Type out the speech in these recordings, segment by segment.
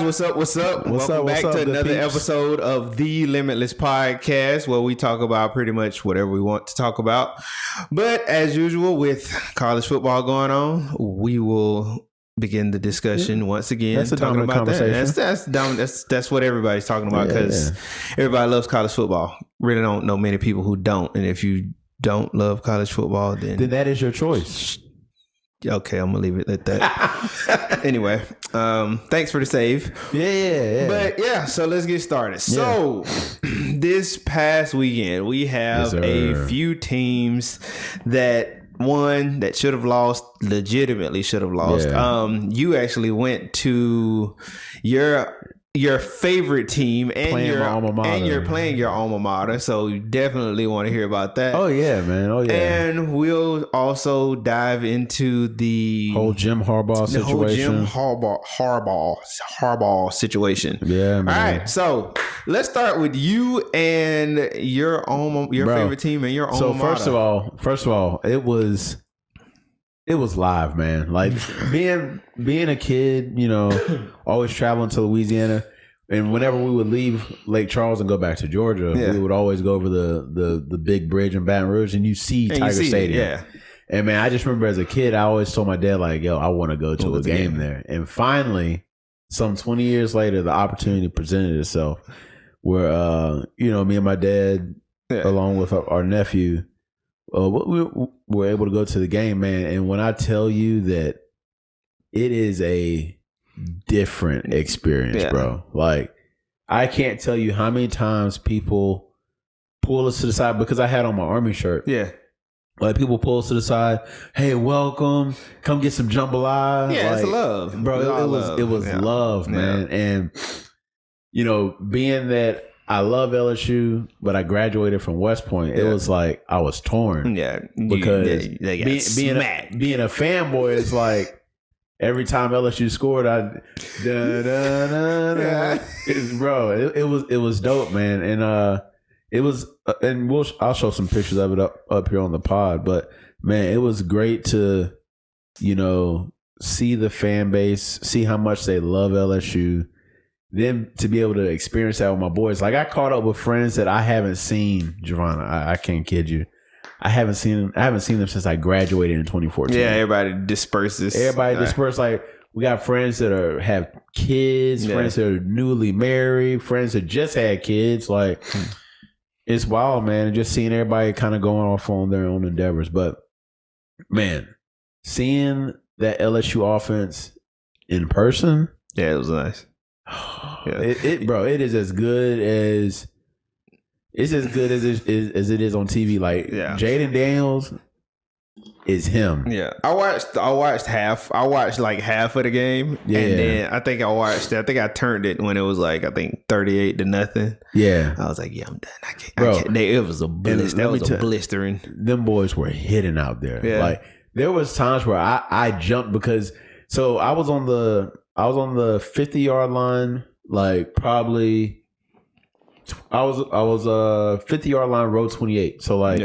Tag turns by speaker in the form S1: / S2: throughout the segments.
S1: what's up? Welcome back to another episode of the Limitless Podcast, where we talk about pretty much whatever we want to talk about. But as usual, with college football going on, we will begin the discussion once again.
S2: That's a talking about conversation.
S1: That's what everybody's talking about, because everybody loves college football. Really don't know many people who don't. And if you don't love college football, then
S2: that is your choice.
S1: Okay, I'm gonna leave it at that. Anyway, thanks for the save.
S2: Yeah.
S1: But yeah, so let's get started. So this past weekend, we have a few teams that should have lost, legitimately should have lost.
S2: Yeah.
S1: You actually went to your favorite team and you're playing your alma mater, so you definitely want to hear about that.
S2: Oh yeah, man. Oh yeah.
S1: And we'll also dive into the
S2: whole Jim Harbaugh
S1: situation.
S2: Yeah, man.
S1: All right, so let's start with you and your favorite team and your alma mater.
S2: So first of all, it was live, man. Like being a kid, always traveling to Louisiana, and whenever we would leave Lake Charles and go back to Georgia, we would always go over the big bridge in Baton Rouge, and you see Tiger Stadium.
S1: Yeah.
S2: And man, I just remember as a kid, I always told my dad, like, yo, I want to go to a game there. And finally, some 20 years later, the opportunity presented itself where me and my dad, along with our nephew, we were able to go to the game, man. And when I tell you that it is a different experience, bro. Like, I can't tell you how many times people pull us to the side, because I had on my Army shirt.
S1: Yeah.
S2: Like, people pull us to the side. Hey, welcome. Come get some jambalaya.
S1: Yeah,
S2: like,
S1: it's love.
S2: Bro, it was love, man. And, being that I love LSU, but I graduated from West Point. It was like I was torn.
S1: Yeah.
S2: Because being a fanboy is like, every time LSU scored, it was dope, man. And it was, and I'll show some pictures of it up here on the pod. But man, it was great to, see the fan base, see how much they love LSU. Then to be able to experience that with my boys. Like, I caught up with friends that I haven't seen, Javon. I can't kid you. I haven't seen them since I graduated in 2014.
S1: Yeah, everybody disperses.
S2: Like, we got friends that have kids, friends that are newly married, friends that just had kids. Like, it's wild, man. And just seeing everybody kind of going off on their own endeavors. But man, seeing that LSU offense in person,
S1: it was nice.
S2: It is as good as it is on TV. Like, Jaden Daniels is him.
S1: Yeah, I watched half. I watched like half of the game, and then I think I turned it when it was like 38-0.
S2: Yeah,
S1: I was like, I'm done. I can't. It was a blister. That was a blistering.
S2: Them boys were hitting out there.
S1: Yeah.
S2: Like, there was times where I jumped, because I was on the 50-yard line, like probably I was 50-yard line, row 28. So like,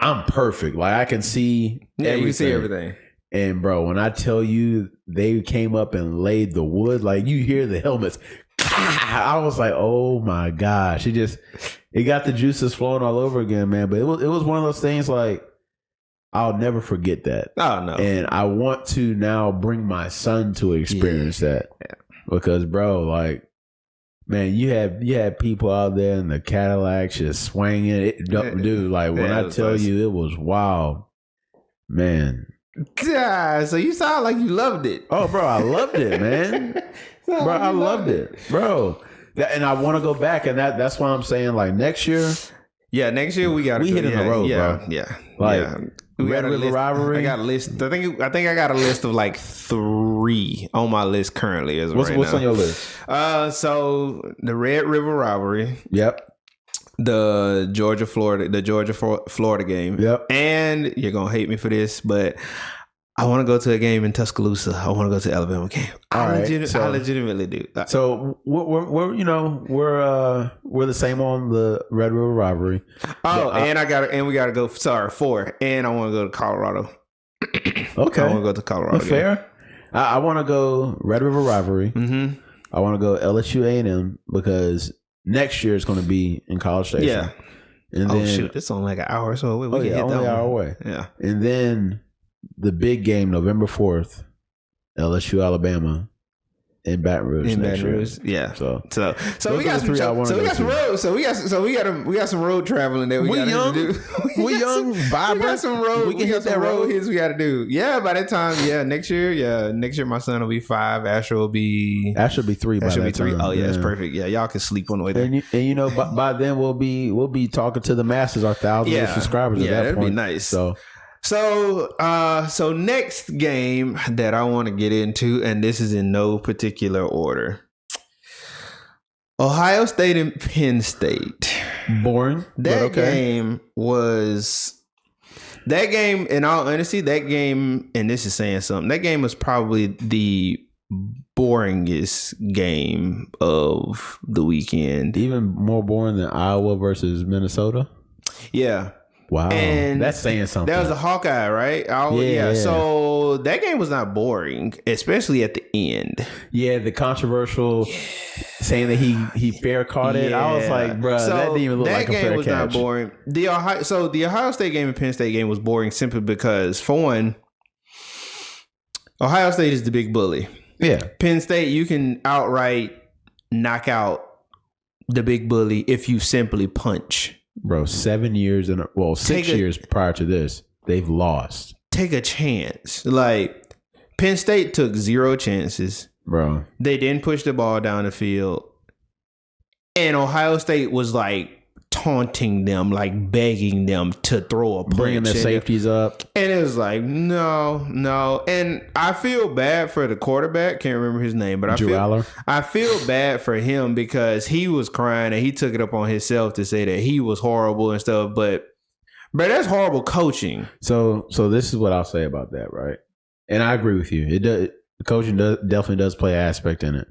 S2: I'm perfect. Like, I can see everything.
S1: You can see everything.
S2: And bro, when I tell you they came up and laid the wood, like, you hear the helmets. I was like, oh my gosh. It got the juices flowing all over again, man. But it was one of those things, like, I'll never forget that.
S1: Oh no.
S2: And I want to now bring my son to experience that. Yeah. Because, bro, like, man, you had people out there in the Cadillacs just swinging. Dude, like, when I tell you, it was wild, man.
S1: Yeah, so you sound like you loved it.
S2: Oh, bro, I loved it, man. Bro, I loved it, bro. And I want to go back, and that's why I'm saying, like, next year.
S1: Yeah, next year we got
S2: hit in the road, bro.
S1: Yeah,
S2: like. Red River Rivalry.
S1: I got a list. I think I got a list of like 3 on my list currently. What's
S2: on your list?
S1: So the Red River Rivalry.
S2: Yep.
S1: The Georgia Florida game.
S2: Yep.
S1: And you're gonna hate me for this, but I want to go to a game in Tuscaloosa. I want to go to Alabama game. I legitimately do.
S2: So we're the same on the Red River Rivalry.
S1: Oh, we gotta go. Sorry, 4. And I want to go to Colorado.
S2: Okay,
S1: I want to go to Colorado.
S2: Fair. I want to go Red River Rivalry.
S1: Mm-hmm.
S2: I want to go LSU A&M because next year it's going to be in College Station.
S1: Yeah.
S2: And then,
S1: shoot, it's only like an hour or so away. We can hit
S2: only
S1: that
S2: an hour
S1: one.
S2: away.
S1: Yeah.
S2: And then the big game, November 4th, LSU Alabama in Baton Rouge next year.
S1: Yeah.
S2: So
S1: we got some road. So we got some road traveling that we got to do.
S2: We young, vibrant.
S1: We got some road.
S2: We can hit that
S1: road
S2: road.
S1: hits we got to do. Yeah. By that time, next year, my son will be 5. Asher will be
S2: 3 by that time.
S1: Oh yeah, that's perfect. Yeah, y'all can sleep on the way there.
S2: And you know, by then we'll be talking to the masses, our thousands of subscribers.
S1: Yeah,
S2: at that
S1: that'd
S2: point.
S1: be nice.
S2: So
S1: Next game that I want to get into, and this is in no particular order. Ohio State and Penn State.
S2: boring.
S1: That game, in all honesty, and this is saying something, that game was probably the boringest game of the weekend.
S2: Even more boring than Iowa versus Minnesota.
S1: Yeah.
S2: Wow,
S1: and
S2: that's saying something.
S1: That was a Hawkeye, right? Yeah. So that game was not boring, especially at the end.
S2: Yeah, the controversial saying that he fair caught it. I was like, bro, that didn't even look like a fair catch. That game was not
S1: boring. The Ohio State game and Penn State game was boring simply because, for one, Ohio State is the big bully.
S2: Yeah.
S1: Penn State, you can outright knock out the big bully if you simply punch.
S2: Bro, 7 years 6 years prior to this, they've lost.
S1: Take a chance. Like, Penn State took 0 chances.
S2: Bro.
S1: They didn't push the ball down the field. And Ohio State was like taunting them, like begging them to throw a punch.
S2: Bringing their safeties up.
S1: And it was like, no. And I feel bad for the quarterback. Can't remember his name, but I feel bad for him because he was crying and he took it up on himself to say that he was horrible and stuff. But that's horrible coaching.
S2: So this is what I'll say about that, right? And I agree with you. It does. Coaching definitely does play an aspect in it.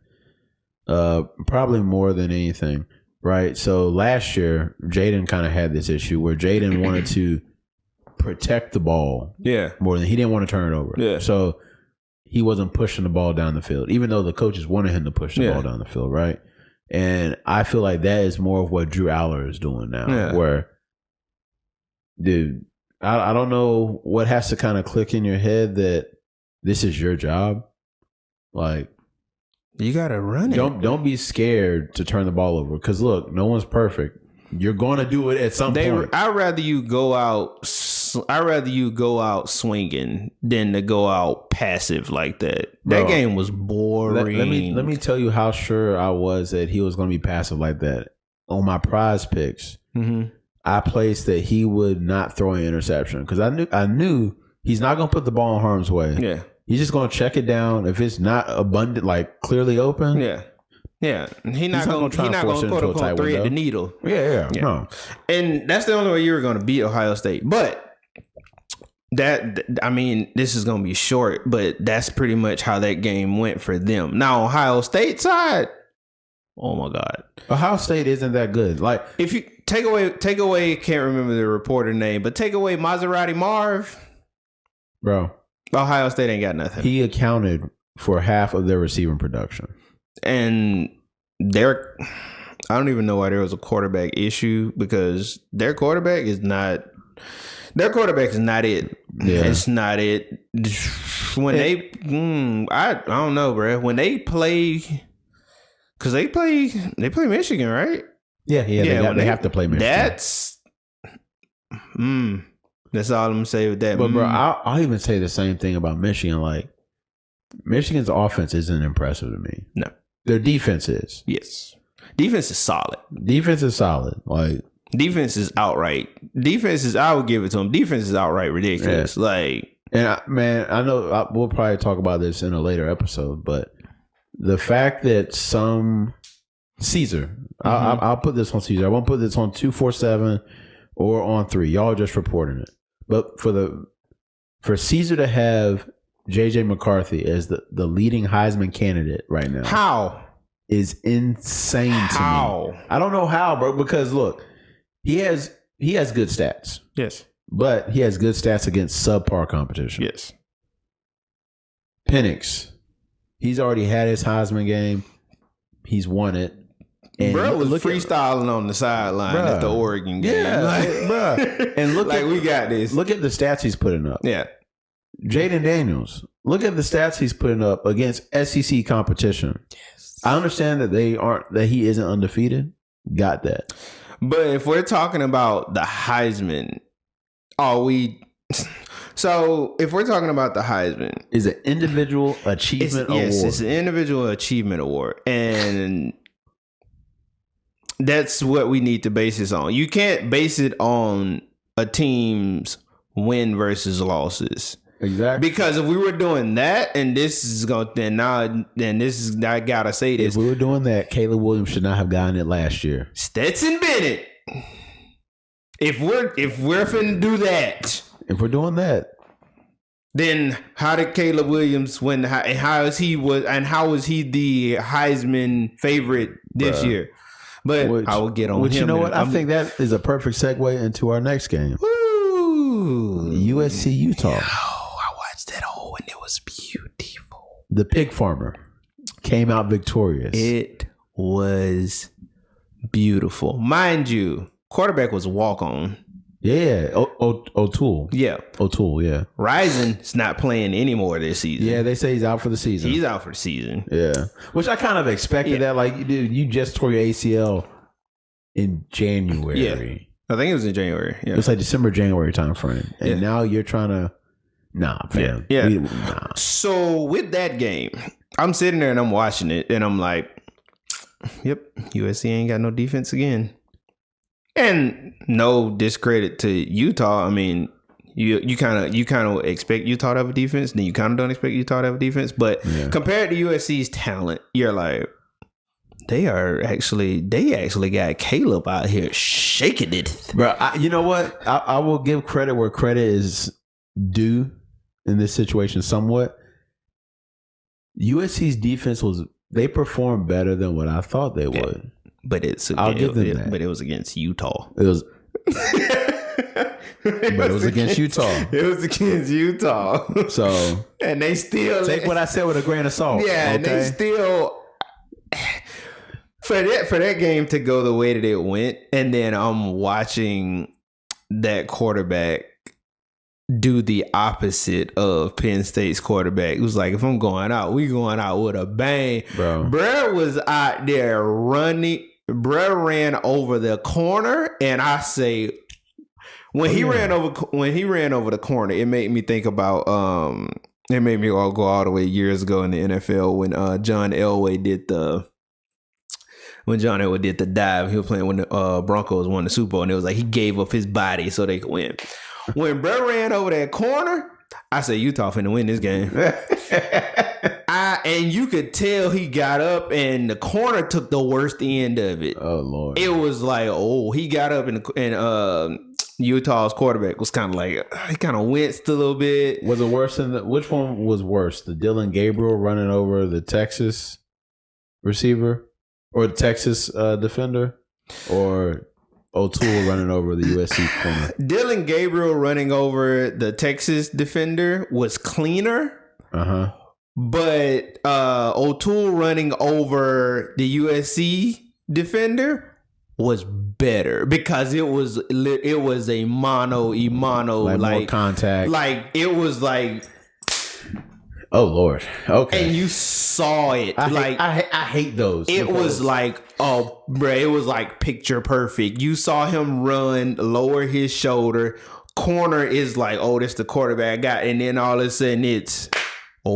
S2: Probably more than anything. Right. So last year, Jaden kind of had this issue where Jaden wanted to protect the ball.
S1: Yeah.
S2: More than he didn't want to turn it over.
S1: Yeah.
S2: So he wasn't pushing the ball down the field, even though the coaches wanted him to push the ball down the field. Right. And I feel like that is more of what Drew Aller is doing now, where, dude, I don't know what has to kind of click in your head that this is your job. Like,
S1: you gotta run it.
S2: Don't be scared to turn the ball over because look, no one's perfect. You're going to do it at some point.
S1: I'd rather you go out swinging than to go out passive like that. Bro, that game was boring.
S2: Let me tell you how sure I was that he was going to be passive like that. On my prize picks, I placed that he would not throw an interception because I knew he's not going to put the ball in harm's way.
S1: Yeah.
S2: He's just going to check it down. If it's not abundant, like clearly open.
S1: Yeah. He's not going to quote unquote thread the needle.
S2: Yeah. No.
S1: And that's the only way you were going to beat Ohio State. But this is going to be short, but that's pretty much how that game went for them. Now, Ohio State side, oh my God.
S2: Ohio State isn't that good. Like,
S1: if you take away, can't remember the reporter name, but take away Maserati Marv.
S2: Bro.
S1: Ohio State ain't got nothing.
S2: He accounted for half of their receiving production.
S1: And I don't even know why there was a quarterback issue because their quarterback is not it. Yeah. It's not it. When I don't know, bro. When they play, because they play Michigan, right?
S2: Yeah. They have to play Michigan.
S1: That's all I'm gonna say with that.
S2: But bro, I'll even say the same thing about Michigan. Like, Michigan's offense isn't impressive to me.
S1: No,
S2: their defense is.
S1: Yes, defense is solid.
S2: Like,
S1: defense is outright. I would give it to them. Defense is outright ridiculous. Yeah.
S2: I know we'll probably talk about this in a later episode, but the fact that some Caesar, I'll put this on Caesar. I won't put this on 247 or on 3. Y'all are just reporting it. But for Caesar to have JJ McCarthy as the leading Heisman candidate right now,
S1: how
S2: is insane to me. I don't know how, bro. Because look, he has good stats.
S1: Yes,
S2: but he has good stats against subpar competition.
S1: Yes.
S2: Penix, he's already had his Heisman game. He's won it.
S1: And bro was freestyling on the sideline at the Oregon game.
S2: Yeah, bro. And look
S1: like we got this.
S2: Look at the stats he's putting up.
S1: Yeah.
S2: Jaden Daniels. Look at the stats he's putting up against SEC competition. Yes. I understand that he isn't undefeated. Got that.
S1: But if we're talking about the Heisman, so if we're talking about the Heisman,
S2: is an individual achievement award.
S1: Yes, it's an individual achievement award. And that's what we need to base this on. You can't base it on a team's win versus losses.
S2: Exactly.
S1: Because if we were doing that, and this is going, I gotta say this.
S2: If we were doing that, Caleb Williams should not have gotten it last year.
S1: Stetson Bennett. If we're finna do that,
S2: if we're doing that,
S1: then how did Caleb Williams win? How was he the Heisman favorite this year? But I will get on him.
S2: You know what? I think that is a perfect segue into our next game.
S1: Woo!
S2: USC Utah.
S1: Oh, I watched that and it was beautiful.
S2: The pig farmer came out victorious.
S1: It was beautiful. Mind you, quarterback was walk-on.
S2: Yeah, O'Toole.
S1: Yeah.
S2: O'Toole, yeah.
S1: Rising is not playing anymore this season.
S2: Yeah, they say he's out for the season.
S1: He's out for the season.
S2: Yeah. Which I kind of expected that. Like, dude, you just tore your ACL in January.
S1: Yeah. I think it was in January. Yeah.
S2: It's like January time frame. And now you're trying to... Nah, fam.
S1: Yeah. Nah. So with that game, I'm sitting there and I'm watching it and I'm like, yep, USC ain't got no defense again. And no discredit to Utah. I mean, you kind of expect Utah to have a defense, then you kind of don't expect Utah to have a defense. But compared to USC's talent, you're like, they actually got Caleb out here shaking it,
S2: bro. You know what? I will give credit where credit is due in this situation. Somewhat, USC's defense they performed better than what I thought they would.
S1: But I'll give them that. But it was against Utah.
S2: It was against Utah.
S1: It was against Utah.
S2: So
S1: and they still
S2: take what I said with a grain of salt.
S1: Yeah, okay? And they still for that game to go the way that it went, and then I'm watching that quarterback do the opposite of Penn State's quarterback. It was like, if I'm going out, we going out with a bang. Bro was out there running. Bro ran over the corner, and I say, when he ran over the corner, it made me think about it made me go all the way years ago in the NFL when John Elway did the dive. He was playing when the Broncos won the Super Bowl, and it was like he gave up his body so they could win. When Bro ran over that corner, I said, Utah finna win this game. And you could tell he got up and the corner took the worst end of it.
S2: Oh, Lord.
S1: It was like, he got up and Utah's quarterback was kind of like, he kind of winced a little bit.
S2: Was it worse which one was worse? The Dylan Gabriel running over the Texas receiver or the Texas defender, or O'Toole running over the USC corner?
S1: Dylan Gabriel running over the Texas defender was cleaner.
S2: Uh-huh.
S1: But O'Toole running over the USC defender was better because it was a mano a mano, like
S2: more contact.
S1: Like it was like,
S2: oh Lord, okay.
S1: And you saw it.
S2: I hate those.
S1: It was like, oh, bro, it was like picture perfect. You saw him run, lower his shoulder. Corner is like, oh, this the quarterback got, and then all of a sudden it's, it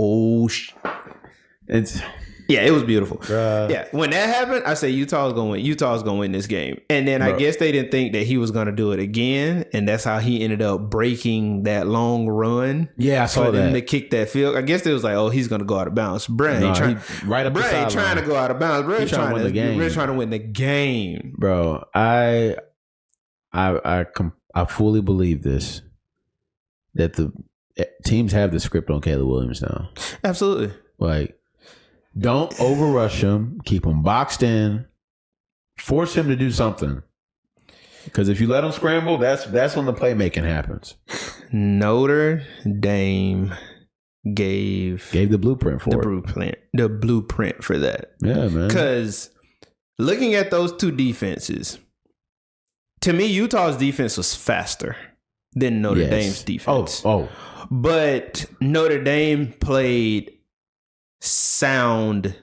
S1: was beautiful. Yeah, when that happened, I said Utah's gonna win. Utah's gonna win this game, and then I guess they didn't think that he was gonna do it again, and that's how he ended up breaking that long run.
S2: Yeah, I saw that.
S1: To kick that field. I guess it was like, oh, he's gonna go out of bounds. Trying to go out of bounds. Bro, trying to win the game. Trying to win the game.
S2: Bro, I fully believe this, that the teams have the script on Caleb Williams now.
S1: Absolutely.
S2: Like, don't overrush him. Keep him boxed in. Force him to do something. Because if you let him scramble, that's when the playmaking happens.
S1: Notre Dame gave
S2: the blueprint for
S1: the blueprint for that.
S2: Yeah, man.
S1: Because looking at those two defenses, to me, Utah's defense was faster than Notre Dame's defense. But Notre Dame played sound,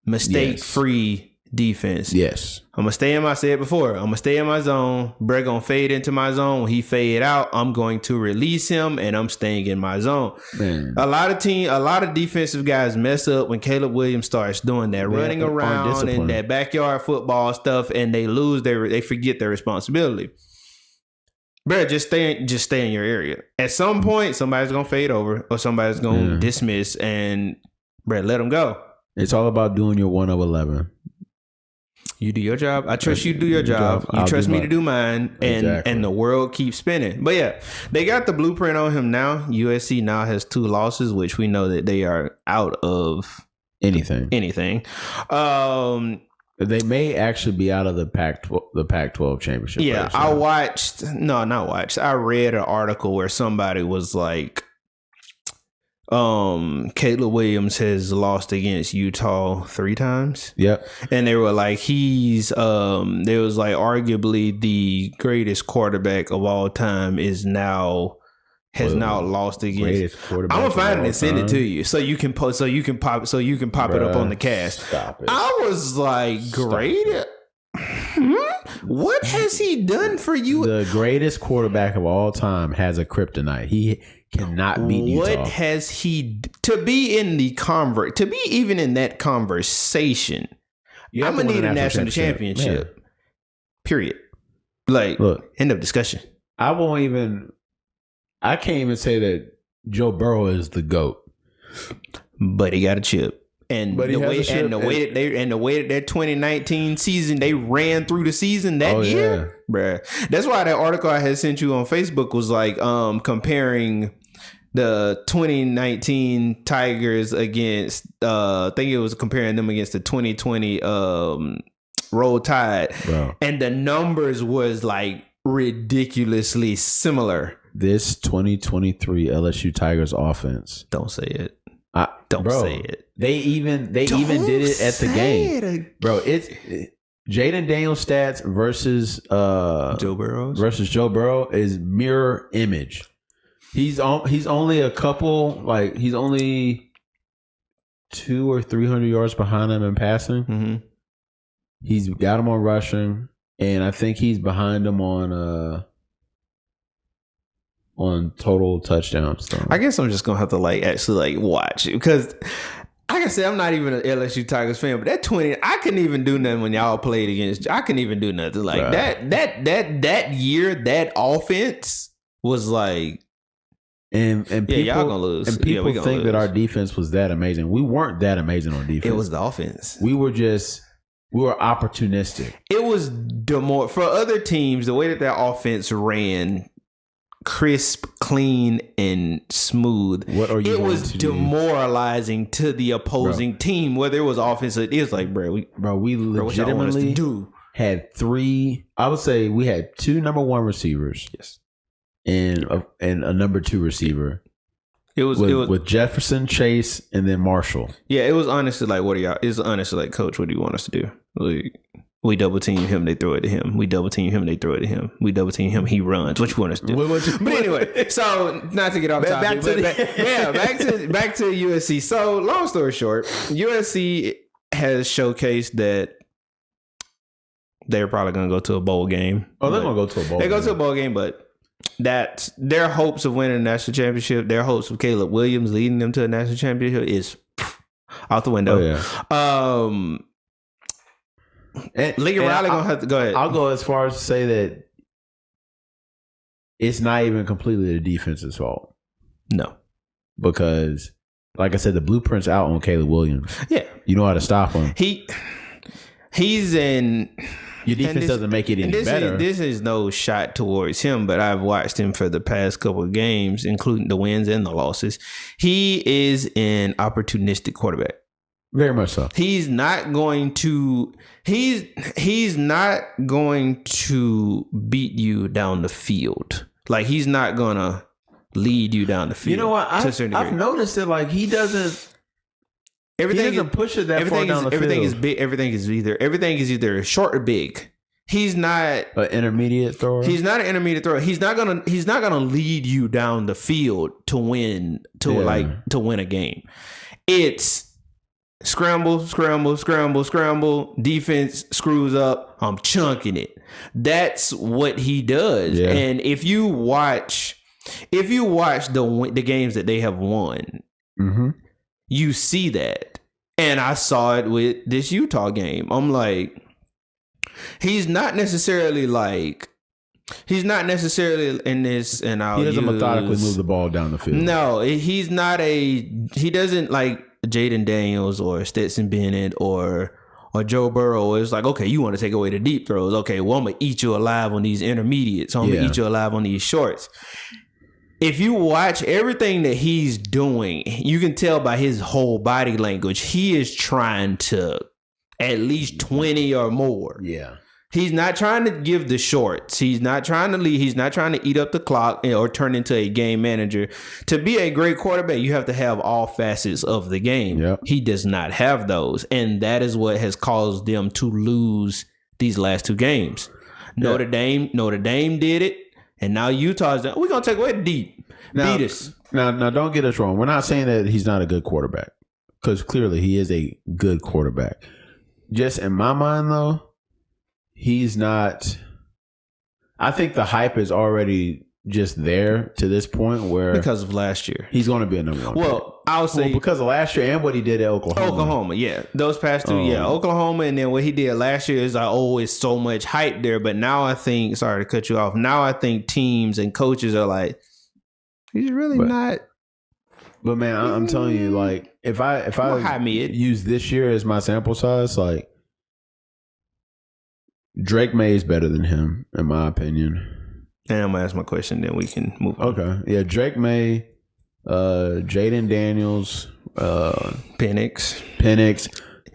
S1: mistake-free defense.
S2: Yes.
S1: I'm going to stay in my, I said before, I'm going to stay in my zone. Brett going to fade into my zone. When he fade out, I'm going to release him, and I'm staying in my zone.
S2: Man.
S1: A lot of defensive guys mess up when Caleb Williams starts doing that running around and that backyard football stuff, and they they forget their responsibility. Brett, just stay in your area. At some point, somebody's going to fade over or somebody's going to dismiss, and Brett, let them go.
S2: It's all about doing your 1 of 11.
S1: You do your job. I trust you to do your job. You trust me to do mine. And the world keeps spinning. But yeah, they got the blueprint on him now. USC now has 2 losses, which we know that they are out of
S2: anything. They may actually be out of the Pac-12 championship.
S1: Yeah, I read an article where somebody was like, Caleb Williams has lost against Utah 3 times.
S2: Yep.
S1: And they were like, he's there was like arguably the greatest quarterback of all time has now lost against. I'm gonna find it and send it to you so you can pop it up on the cast.
S2: Stop it.
S1: I was like, great. What has he done for you?
S2: The greatest quarterback of all time has a kryptonite. He cannot beat Utah.
S1: What has he to be in that conversation? I'm gonna need a national championship. Period. Like, look, end of discussion.
S2: I can't even say that Joe Burrow is the GOAT,
S1: but he got a chip. And the way that their 2019 season, they ran through the season that year, bruh. That's why that article I had sent you on Facebook was like comparing the 2019 Tigers against I think it was comparing them against the 2020 Roll Tide, bro. And the numbers was like ridiculously similar.
S2: This 2023 LSU Tigers offense.
S1: Don't say it.
S2: Don't say it. They even did it at the game, bro. It's Jaden Daniels stats versus
S1: Joe Burrow
S2: is mirror image. He's only a couple, like he's only 200 or 300 yards behind him in passing.
S1: Mm-hmm.
S2: He's got him on rushing, and I think he's behind him on total touchdowns. So.
S1: I guess I'm just gonna have to actually watch it because, like I said, I'm not even an LSU Tigers fan. But that 20, I couldn't even do nothing when y'all played against. I couldn't even do nothing like that year. That offense was like,
S2: and people,
S1: y'all gonna lose.
S2: And people think that our defense was that amazing. We weren't that amazing on defense.
S1: It was the offense.
S2: We were opportunistic.
S1: It was for other teams. The way that offense ran. Crisp, clean, and smooth.
S2: What are you?
S1: It was demoralizing to the opposing team, whether it was offensive. It was like, we legitimately
S2: had 3. I would say we had 2 number 1 receivers.
S1: Yes,
S2: and a number 2 receiver.
S1: It was
S2: with Jefferson, Chase, and then Marshall.
S1: Yeah, it was honestly like, what are y'all? It's honestly like, Coach, what do you want us to do? Like, we double team him, they throw it to him. We double team him, they throw it to him. We double team him, he runs. What you want us to do? But anyway, so not to get off topic, back to USC. So long story short, USC has showcased that they're probably going to go to a bowl game.
S2: Oh, they're going to go to a bowl game.
S1: They go to a bowl game, but that's their hopes of winning a national championship. Their hopes of Caleb Williams leading them to a national championship is out the window.
S2: Oh, yeah.
S1: Lincoln Riley gonna have to go ahead.
S2: I'll go as far as to say that it's not even completely the defense's fault.
S1: No,
S2: because like I said, the blueprint's out on Caleb Williams.
S1: Yeah,
S2: you know how to stop him.
S1: He's in.
S2: Your defense doesn't make it any better.
S1: This is no shot towards him, but I've watched him for the past couple of games, including the wins and the losses. He is an opportunistic quarterback.
S2: Very much so.
S1: He's not going to beat you down the field. Like, he's not gonna lead you down the field.
S2: You know what? I've noticed that like he doesn't push it that far down the field.
S1: Everything is big. Everything is either short or big. He's not
S2: an intermediate thrower.
S1: He's not an intermediate thrower. He's not gonna lead you down the field to win a game. It's scramble. Defense screws up. I'm chunking it. That's what he does. Yeah. And if you watch the games that they have won, you see that. And I saw it with this Utah game. I'm like, he's not necessarily in this, and he doesn't
S2: methodically move the ball down the field.
S1: No, he doesn't like Jaden Daniels or Stetson Bennett or Joe Burrow. It's like, okay, you want to take away the deep throws. Okay, well, I'm going to eat you alive on these intermediates. So I'm going to eat you alive on these shorts. If you watch everything that he's doing, you can tell by his whole body language, he is trying to at least 20 or more.
S2: Yeah.
S1: He's not trying to give the shorts. He's not trying to lead. He's not trying to eat up the clock or turn into a game manager. To be a great quarterback, you have to have all facets of the game.
S2: Yep.
S1: He does not have those. And that is what has caused them to lose these last two games. Notre Dame did it. And now Utah's done. We're going to take away the deep. Beat us.
S2: Now, don't get us wrong. We're not saying that he's not a good quarterback. Because clearly he is a good quarterback. Just in my mind, though, he's not. I think the hype is already just there to this point where
S1: because of last year,
S2: he's going to be a number one.
S1: Well, I'll say
S2: because of last year and what he did at Oklahoma.
S1: Yeah, those past two, Oklahoma, and then what he did last year is always so much hype there. But now I think, sorry to cut you off. Now I think teams and coaches are like, he's really not.
S2: But man, I'm telling you, like if I use this year as my sample size, like. Drake May is better than him, in my opinion.
S1: And I'm going to ask my question, then we can move on.
S2: Okay. Yeah, Drake May, Jaden Daniels, Penix.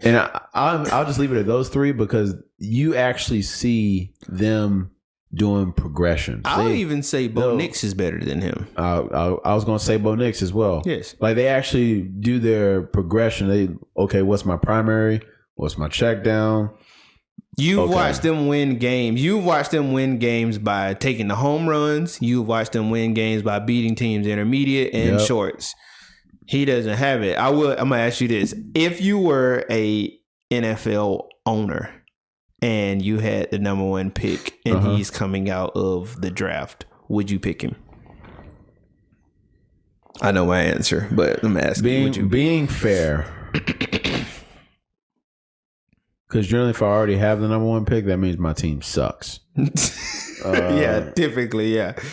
S2: And I'll just leave it at those three because you actually see them doing progression.
S1: I'll even say Bo Nix is better than him.
S2: I was going to say Bo Nix as well.
S1: Yes.
S2: Like they actually do their progression. What's my primary? What's my check down?
S1: You've watched them win games. You've watched them win games by taking the home runs. You've watched them win games by beating teams intermediate and shorts. He doesn't have it. I'm going to ask you this. If you were a NFL owner and you had the number one pick and he's coming out of the draft, would you pick him? I know my answer, but I'm asking.
S2: Being fair. Because generally, if I already have the number one pick, that means my team sucks.
S1: Yeah, typically, yeah.
S2: With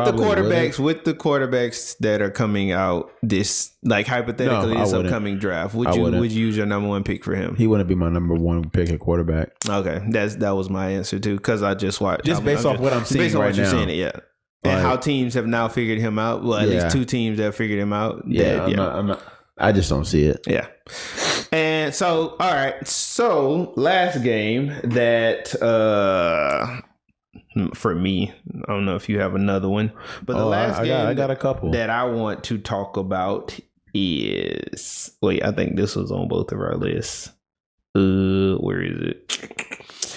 S2: the
S1: quarterbacks that are coming out this, like hypothetically, this upcoming draft, would you use your number one pick for him?
S2: He wouldn't be my number one pick at quarterback.
S1: Okay, that was my answer too, because I just watched.
S2: Based off what I'm seeing
S1: based on
S2: right
S1: what you're
S2: now.
S1: seeing it, yeah. And how teams have now figured him out. Well, at least two teams have figured him out.
S2: I'm not. I just don't see it.
S1: Yeah. And so, all right. So, last game that for me, I don't know if you have another one, but the last game
S2: I got a couple
S1: that I want to talk about is I think this was on both of our lists. Where is it?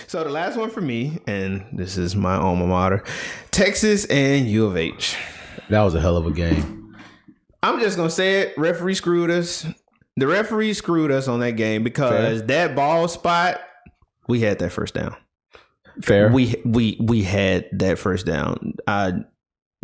S1: So the last one for me, and this is my alma mater, Texas and U of H.
S2: That was a hell of a game.
S1: I'm just gonna say it. Referee screwed us. The referee screwed us on that game because that ball spot, we had that first down.
S2: Fair.
S1: We had that first down.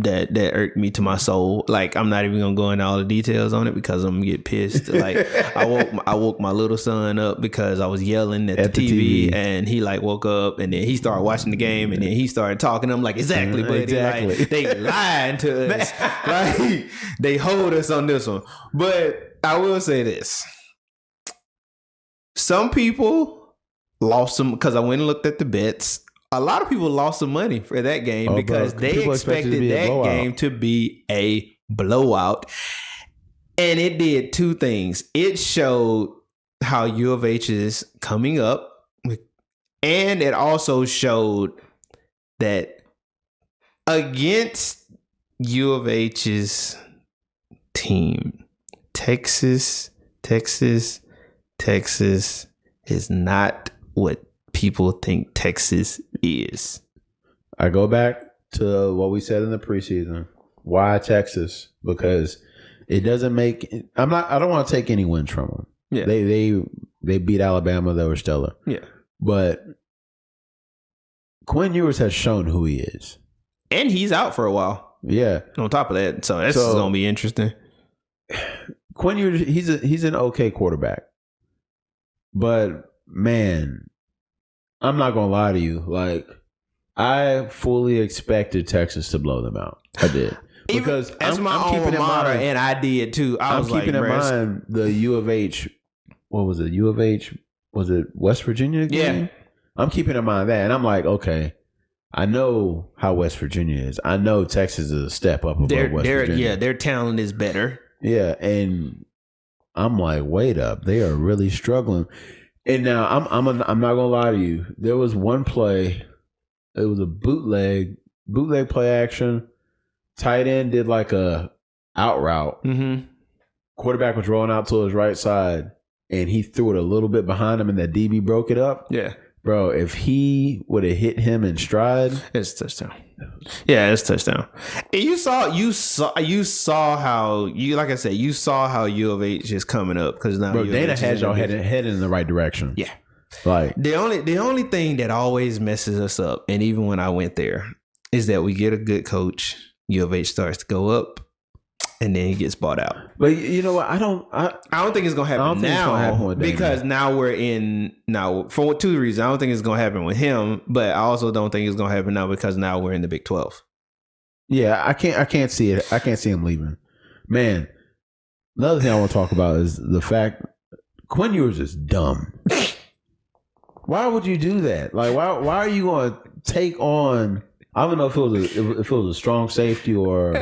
S1: That irked me to my soul. Like, I'm not even gonna go into all the details on it because I'm gonna get pissed. Like, I woke my little son up because I was yelling at the TV, and he like woke up, and then he started watching the game, and then he started talking. I'm like, exactly, buddy. Exactly. Like, they lied to us. Like, they hold us on this one. But I will say this: some people lost some because I went and looked at the bets. A lot of people lost some money for that game because they expected that game to be a blowout. And it did two things. It showed how U of H is coming up. And it also showed that against U of H's team. Texas is not what people think Texas is.
S2: I go back to what we said in the preseason. Why Texas? Because it doesn't make. I don't want to take any wins from them. Yeah, they beat Alabama. They were stellar.
S1: Yeah,
S2: but Quinn Ewers has shown who he is,
S1: and he's out for a while.
S2: Yeah.
S1: On top of that, so this is gonna be interesting.
S2: Quinn Ewers, he's an okay quarterback, but man, I'm not gonna lie to you. Like, I fully expected Texas to blow them out. I did. Because
S1: I'm keeping in mind, and I did too. I'm keeping in mind
S2: the U of H. What was it? U of H? Was it West Virginia game?
S1: Yeah.
S2: I'm keeping in mind that, and I'm like, okay, I know how West Virginia is. I know Texas is a step up above West Virginia.
S1: Yeah, their talent is better.
S2: Yeah, and I'm like, wait up, they are really struggling. And now I'm not gonna lie to you. There was one play. It was a bootleg play action. Tight end did like a out route.
S1: Mm-hmm.
S2: Quarterback was rolling out to his right side, and he threw it a little bit behind him, and that DB broke it up.
S1: Yeah,
S2: bro, if he would have hit him in stride,
S1: it's a touchdown. Yeah, it's a touchdown. And you saw how like I said, you saw how U of H is coming up because now
S2: bro, Dana had y'all headed in the right direction.
S1: Yeah.
S2: Like
S1: the only thing that always messes us up, and even when I went there, is that we get a good coach, U of H starts to go up, and then he gets bought out.
S2: But you know what? I don't
S1: think it's gonna happen now because now we're in for two reasons. I don't think it's gonna happen with him, but I also don't think it's gonna happen now because now we're in the Big 12.
S2: Yeah, I can't see it. I can't see him leaving. Man, another thing I want to talk about is the fact Quinn Ewers is dumb. Why would you do that? Like, why are you going to take on? I don't know if it was a strong safety or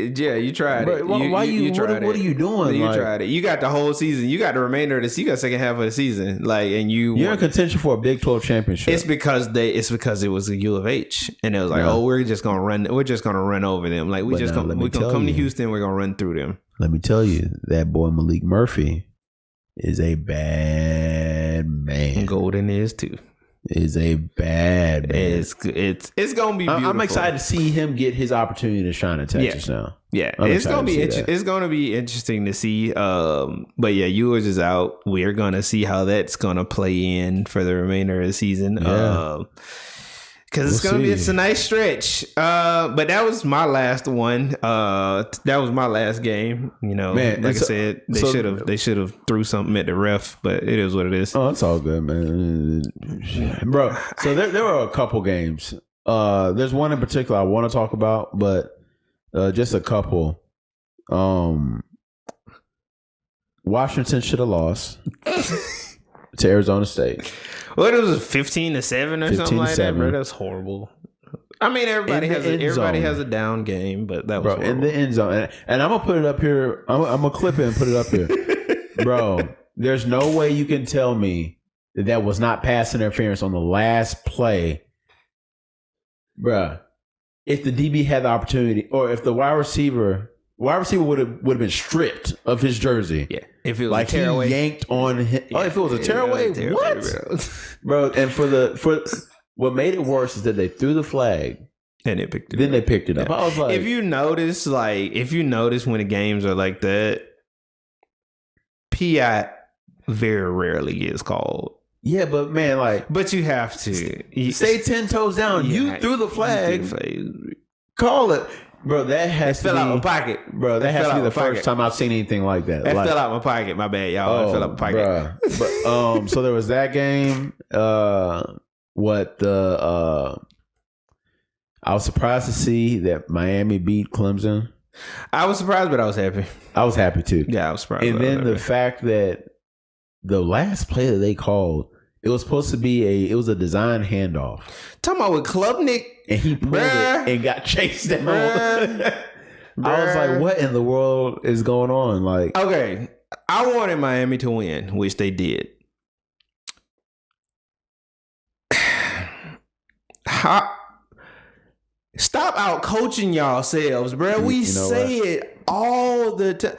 S1: you tried it.
S2: What are you doing?
S1: You tried it. You got the whole season. You got the remainder of the season. You got the second half of the season. You're
S2: in contention for a Big 12 championship.
S1: It's because it was a U of H, and it was like, we're just gonna run over them. Like we're gonna come to Houston. We're gonna run through them.
S2: Let me tell you, that boy Malik Murphy is a bad man.
S1: Golden is too.
S2: Is a bad man.
S1: It's gonna be beautiful.
S2: I'm excited to see him get his opportunity to shine in Texas now.
S1: Yeah, it's gonna be interesting to see. But yeah, Ewers is out. We're gonna see how that's gonna play in for the remainder of the season.
S2: Yeah.
S1: Because it's a nice stretch. But that was my last one. That was my last game. You know, man, like I said, they should have threw something at the ref, but it is what it is.
S2: Oh, it's all good, man. Bro, so there were a couple games. There's one in particular I want to talk about, but just a couple. Washington should have lost to Arizona State.
S1: What, it was 15-7 or something like that, bro? That's horrible. I mean, everybody has a down game, but that was horrible.
S2: In the end zone. And I'm gonna put it up here. I'm gonna clip it and put it up here, bro. There's no way you can tell me that was not pass interference on the last play, bro. If the DB had the opportunity, or if the wide receiver would have been stripped of his jersey.
S1: Yeah. If it was like a tearaway,
S2: he yanked on him. Yeah, if it was a tearaway, what? Bro, and for what made it worse is that they threw the flag
S1: and they picked it
S2: up. They picked it up. I was like,
S1: if you notice when the games are like that, PI very rarely gets called.
S2: Yeah, but man,
S1: but you have to
S2: stay 10 toes down. You threw the flag. Call it. Bro, that has to
S1: fell out my pocket.
S2: Bro, that has to be the first time I've seen anything like that.
S1: That fell out my pocket. My bad, y'all. It fell out my pocket.
S2: Bruh. But so there was that game. I was surprised to see that Miami beat Clemson.
S1: I was surprised, but I was happy.
S2: I was happy too.
S1: Yeah, I was surprised.
S2: And then the fact that the last play that they called, it was supposed to be a design handoff.
S1: Talking about with Klubnik.
S2: And he pulled it and got chased down. I was like, what in the world is going on? Like,
S1: okay, I wanted Miami to win, which they did. Stop out coaching yourselves, bro. We say it all the time.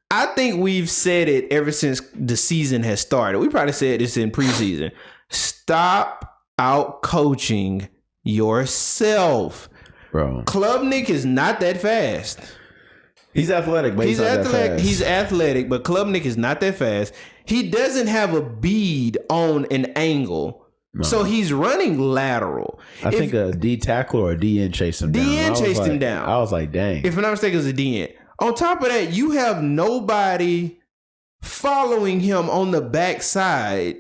S1: I think we've said it ever since the season has started. We probably said this in preseason. Stop out coaching yourself,
S2: bro.
S1: Klubnik is not that fast.
S2: He's athletic, but he's not that fast.
S1: He's athletic, but Klubnik is not that fast. He doesn't have a bead on an angle. No. So he's running lateral.
S2: I think a D tackle or a DN chased him down.
S1: DN chased him down.
S2: I was like, dang.
S1: If I'm not mistaken, it was a DN. On top of that, you have nobody following him on the backside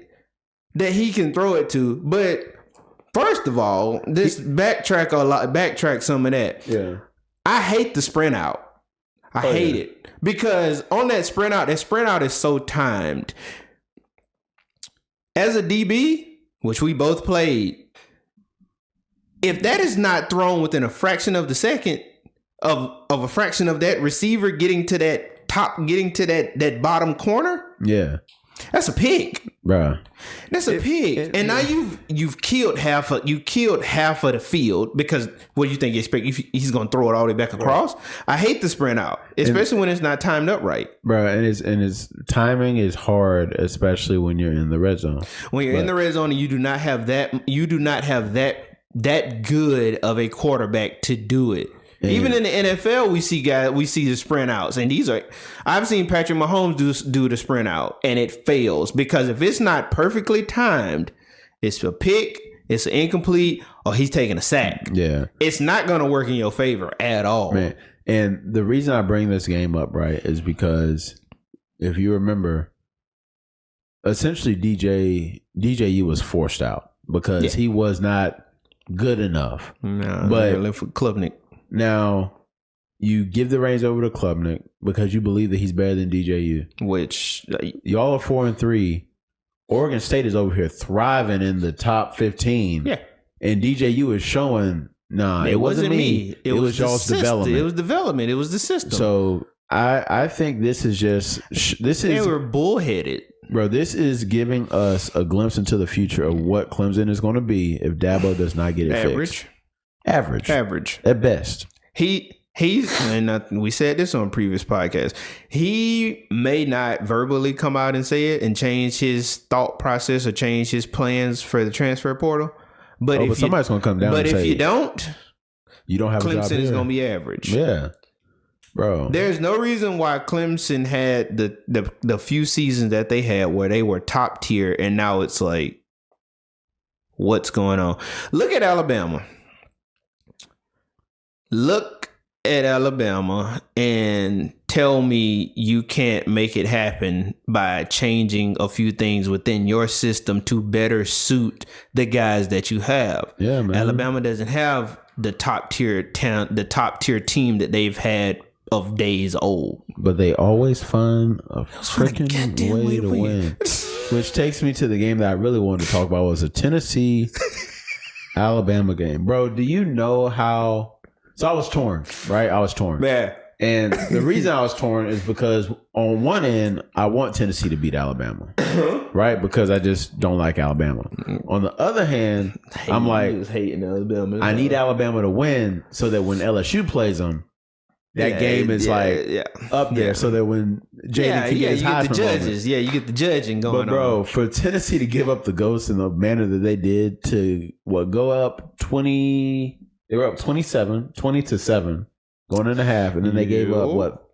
S1: that he can throw it to. But first of all, backtrack some of that.
S2: Yeah.
S1: I hate the sprint out. I hate it. Because on that sprint out is so timed. As a DB, which we both played, if that is not thrown within a fraction of the second of a fraction of that receiver getting to that that bottom corner,
S2: yeah,
S1: that's a pick,
S2: bro.
S1: That's a pick. And now you've killed half of the field because what do you think you expect? He's going to throw it all the way back across? Right. I hate the sprint out, especially when it's not timed up right,
S2: bro. And his timing is hard, especially when you're in the red zone.
S1: When you're in the red zone and you do not have that good of a quarterback to do it. Yeah. Even in the NFL, we see the sprint outs, and I've seen Patrick Mahomes do the sprint out, and it fails because if it's not perfectly timed, it's a pick, it's an incomplete, or he's taking a sack.
S2: Yeah,
S1: it's not going to work in your favor at all,
S2: man. And the reason I bring this game up, right, is because if you remember, essentially DJU was forced out because he was not good enough.
S1: No, but for Klubnik.
S2: Now, you give the reins over to Klubnik because you believe that he's better than DJU.
S1: Which
S2: y'all are 4-3. Oregon State is over here thriving in the top 15.
S1: Yeah, and
S2: DJU is showing. Nah, it wasn't me. It was y'all's development.
S1: It was development. It was the system.
S2: So I think this is
S1: they were bullheaded.
S2: Bro, this is giving us a glimpse into the future of what Clemson is going to be if Dabo does not get it fixed. Average at best.
S1: He's and we said this on previous podcasts. He may not verbally come out and say it and change his thought process or change his plans for the transfer portal. But
S2: somebody's going to come down.
S1: But
S2: and
S1: if
S2: say,
S1: you don't
S2: have
S1: Clemson
S2: a job
S1: is going to be average.
S2: Yeah, bro.
S1: There's no reason why Clemson had the few seasons that they had where they were top tier, and now it's like, what's going on? Look at Alabama. Look at Alabama and tell me you can't make it happen by changing a few things within your system to better suit the guys that you have.
S2: Yeah, man.
S1: Alabama doesn't have the top tier team that they've had of days old.
S2: But they always find a freaking way to win. Which takes me to the game that I really wanted to talk about was a Tennessee Alabama game. Bro, do you know how... So I was torn, right?
S1: Yeah.
S2: And the reason I was torn is because on one end, I want Tennessee to beat Alabama, right? Because I just don't like Alabama. On the other hand, I'm like,
S1: hating Alabama.
S2: I need Alabama to win so that when LSU plays them, that game is up there so that when Jaden can get his Heisman
S1: judges. Yeah, you get the judging going on.
S2: But bro, for Tennessee to give up the ghost in the manner that they did to go up 20... They were up 20-7, going in a half, and then they gave up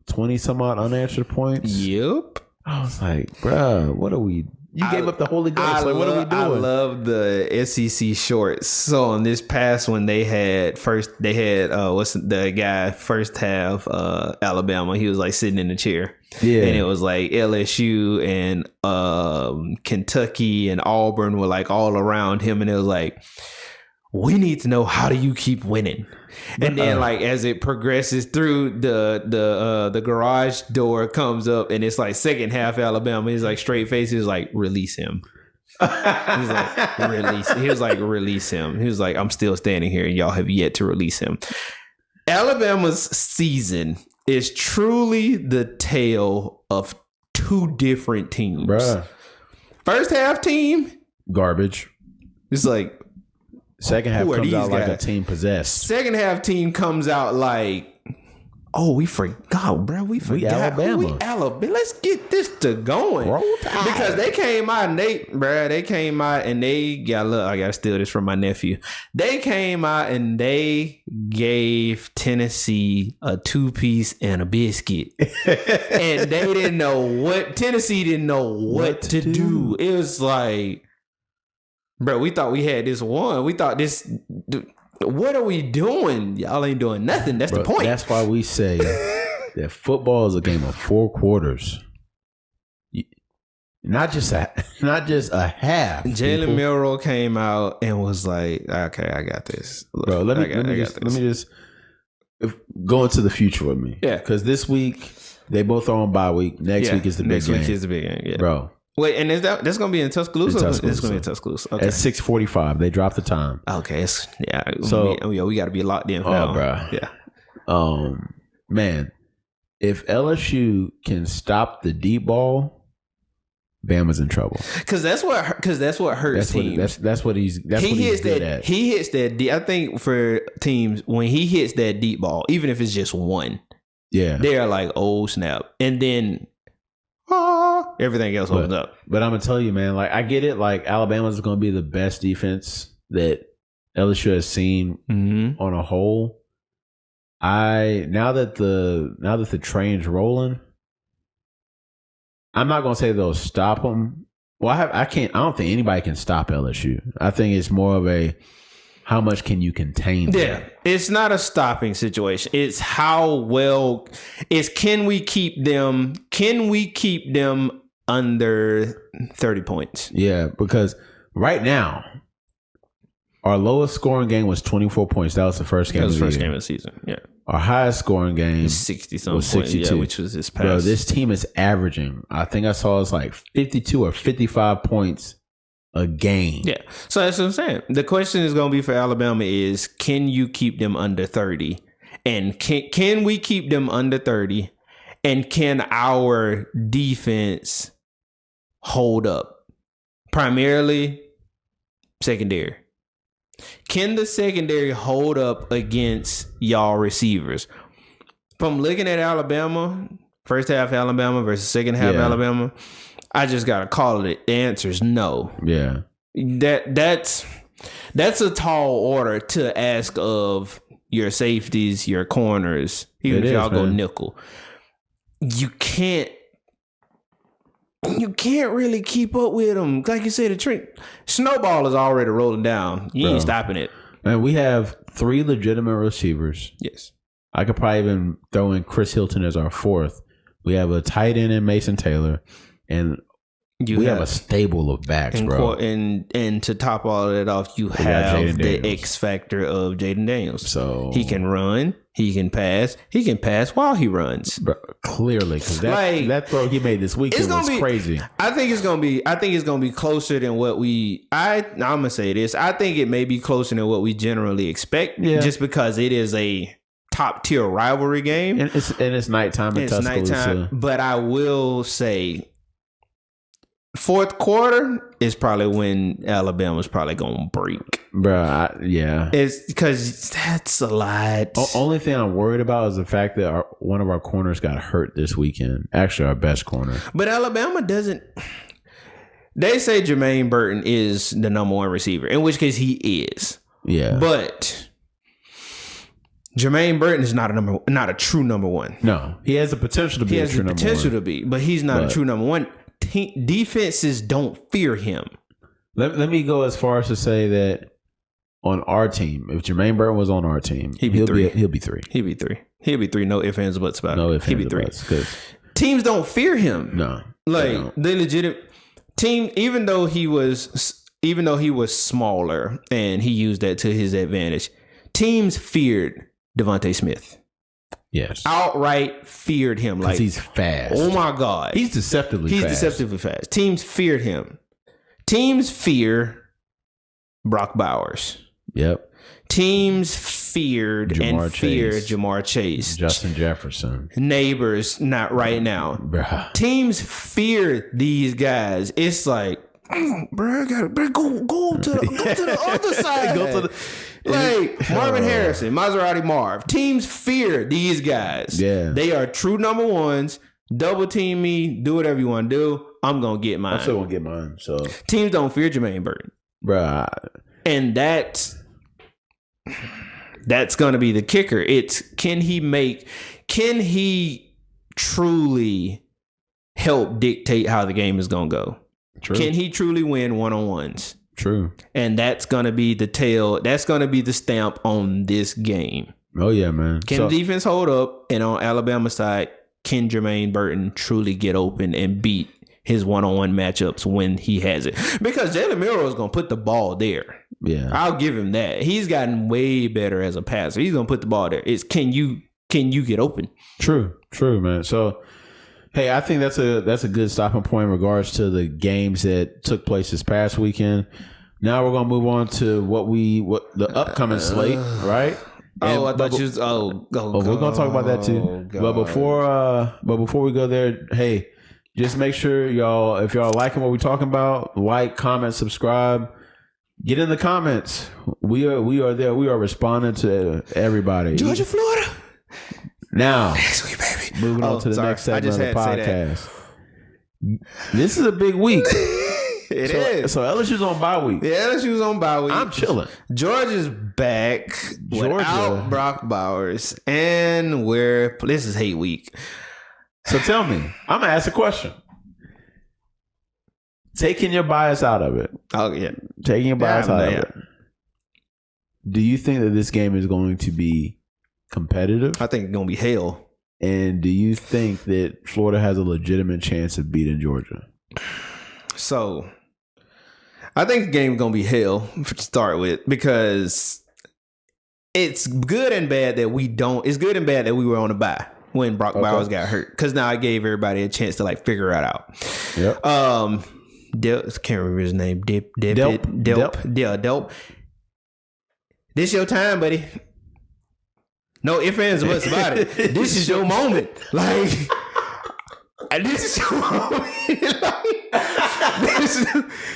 S2: 20 some odd unanswered points.
S1: Yep.
S2: I was like, bro, what are we? You gave up the Holy Ghost. What are we doing?
S1: I love the SEC shorts. So on this past one, they had what's the guy first half Alabama? He was like sitting in the chair. Yeah, and it was like LSU and Kentucky and Auburn were like all around him, and it was like, we need to know, how do you keep winning? And then like as it progresses through, the garage door comes up and it's like second half Alabama. He's like straight face. He was like, release him. He's like, release. He was like, release him. He was like, I'm still standing here and y'all have yet to release him. Alabama's season is truly the tale of two different teams.
S2: Bruh.
S1: First half team,
S2: garbage.
S1: It's like,
S2: Second half comes out like a team possessed.
S1: Second half team comes out like, oh, we forgot, bro. We forgot.
S2: Alabama.
S1: Alabama. Let's get this to going. Because they came out and they got, look, I got to steal this from my nephew. They came out and they gave Tennessee a 2-piece and a biscuit. And they didn't know Tennessee didn't know what to do. It was like, bro, we thought we had this one. We thought this... What are we doing? Y'all ain't doing nothing. That's the point.
S2: That's why we say that football is a game of 4 quarters. Not just a half.
S1: Jalen Milroe came out and was like, "Okay, I got this."
S2: Bro, let me just go into the future with me.
S1: Yeah,
S2: because this week they both are on bye week. Next week is the big game.
S1: Next week is the big game. Yeah,
S2: bro.
S1: Wait, and that's going to be in Tuscaloosa? It's going to be in Tuscaloosa. Okay.
S2: At 6:45. They dropped the time.
S1: Okay. We got to be locked in for that.
S2: Bro.
S1: Yeah.
S2: Man, if LSU can stop the deep ball, Bama's in trouble.
S1: Because that's what hurts teams.
S2: That's what he's good at.
S1: He hits that. I think for teams, when he hits that deep ball, even if it's just one, they are like, oh snap, and then everything else opens up.
S2: But I'm gonna tell you, man, like I get it. Like Alabama's gonna be the best defense that LSU has seen on a whole. Now that the train's rolling, I'm not gonna say they'll stop them. Well, I don't think anybody can stop LSU. I think it's more of a how much can you contain them?
S1: Yeah, it's not a stopping situation. It's can we keep them? Can we keep them under 30 points?
S2: Yeah, because right now our lowest scoring game was 24 points. That was the first game.
S1: That was the first game of the season. Yeah.
S2: Our highest scoring game
S1: was 60-something points. Yeah, which was this past.
S2: Bro, this team is averaging, I think I saw it's like 52 or 55 points a game.
S1: Yeah. So that's what I'm saying. The question is going to be for Alabama is, can you keep them under 30? And can we keep them under 30? And can our defense hold up? Primarily secondary. Can the secondary hold up against y'all receivers? From looking at Alabama, first half Alabama versus second half Alabama, I just gotta call it. The answer is no.
S2: Yeah,
S1: that's a tall order to ask of your safeties, your corners, even if y'all go nickel. You can't really keep up with them. Like you said, the snowball is already rolling down. You ain't stopping it.
S2: Man, we have 3 legitimate receivers.
S1: Yes.
S2: I could probably even throw in Chris Hilton as our 4th. We have a tight end in Mason Taylor. And we have a stable of backs, bro.
S1: And to top all of that off, you have the X factor of Jaden Daniels. So he can run, he can pass while he runs.
S2: Bro, clearly, because that throw he made this weekend was crazy.
S1: I think it's gonna be closer than what I'm gonna say this. I think it may be closer than what we generally expect, just because it is a top tier rivalry game,
S2: and it's nighttime in Tuscaloosa.
S1: But I will say, fourth quarter is probably when Alabama's probably gonna break,
S2: bro.
S1: It's because that's a lot.
S2: Only thing I'm worried about is the fact that one of our corners got hurt this weekend. Actually, our best corner.
S1: But Alabama doesn't. They say Jermaine Burton is the number 1 receiver, in which case he is.
S2: Yeah,
S1: but Jermaine Burton is not a true number 1.
S2: No, he has the potential to be. He has the potential
S1: to be, but he's not a true number 1. Defenses don't fear him.
S2: Let me go as far as to say that on our team, if Jermaine Burton was on our team, he'll be 3. He'll be 3.
S1: He'll be 3. No ifs, ands, or buts about it.
S2: No ifs,
S1: he'll
S2: be 3.
S1: Teams don't fear him.
S2: No,
S1: like the legitimate team, even though he was smaller and he used that to his advantage, teams feared Devontae Smith.
S2: Yes.
S1: Outright feared him. Like,
S2: he's fast.
S1: Oh my God.
S2: He's deceptively
S1: fast. Teams feared him. Teams fear Brock Bowers.
S2: Yep.
S1: Teams feared Jamar Chase.
S2: Justin Jefferson.
S1: Neighbors, not right now.
S2: Bruh.
S1: Teams feared these guys. It's like, bro, go to the other side.
S2: Go to
S1: like Marvin Harrison, Maserati Marv. Teams fear these guys.
S2: Yeah.
S1: They are true number ones. Double team me, do whatever you want to do. I'm going to get mine.
S2: I'm still going to get mine. So
S1: teams don't fear Jermaine Burton.
S2: Bruh.
S1: And that's going to be the kicker. It's can he truly help dictate how the game is going to go? True. Can he truly win one-on-ones?
S2: True.
S1: And that's going to be that's going to be the stamp on this game.
S2: Oh, yeah, man.
S1: Can the defense hold up? And on Alabama's side, can Jermaine Burton truly get open and beat his one-on-one matchups when he has it? Because Jalen Milroe is going to put the ball there.
S2: Yeah.
S1: I'll give him that. He's gotten way better as a passer. He's going to put the ball there. It's can you get open?
S2: True, man. So, hey, I think that's a good stopping point in regards to the games that took place this past weekend. Now we're gonna move on to what the upcoming slate, right?
S1: And, I thought you was
S2: we're gonna talk about that too. But before we go there, hey, just make sure y'all, if y'all liking what we're talking about, like, comment, subscribe. Get in the comments. We are there. We are responding to everybody.
S1: Georgia, Florida.
S2: Now,
S1: next week, baby.
S2: Moving on to the next segment of the podcast. This is a big week.
S1: It is.
S2: So LSU's on bye week.
S1: Yeah, LSU's on bye week.
S2: I'm chilling.
S1: Georgia's back without Brock Bowers, and this is hate week.
S2: So tell me, I'm gonna ask a question. Taking your bias out of it.
S1: Oh yeah,
S2: taking your bias out of it. Do you think that this game is going to be competitive?
S1: I think it's gonna be hell.
S2: And do you think that Florida has a legitimate chance of beating Georgia?
S1: So, I think the game's gonna be hell to start with, because it's good and bad that we don't. It's good and bad that we were on a bye when Brock Bowers got hurt, because now I gave everybody a chance to figure it out.
S2: Yep.
S1: Can't remember his name. Delp. This your time, buddy. No ifs, ands, or buts about it. This is your moment. This is your moment.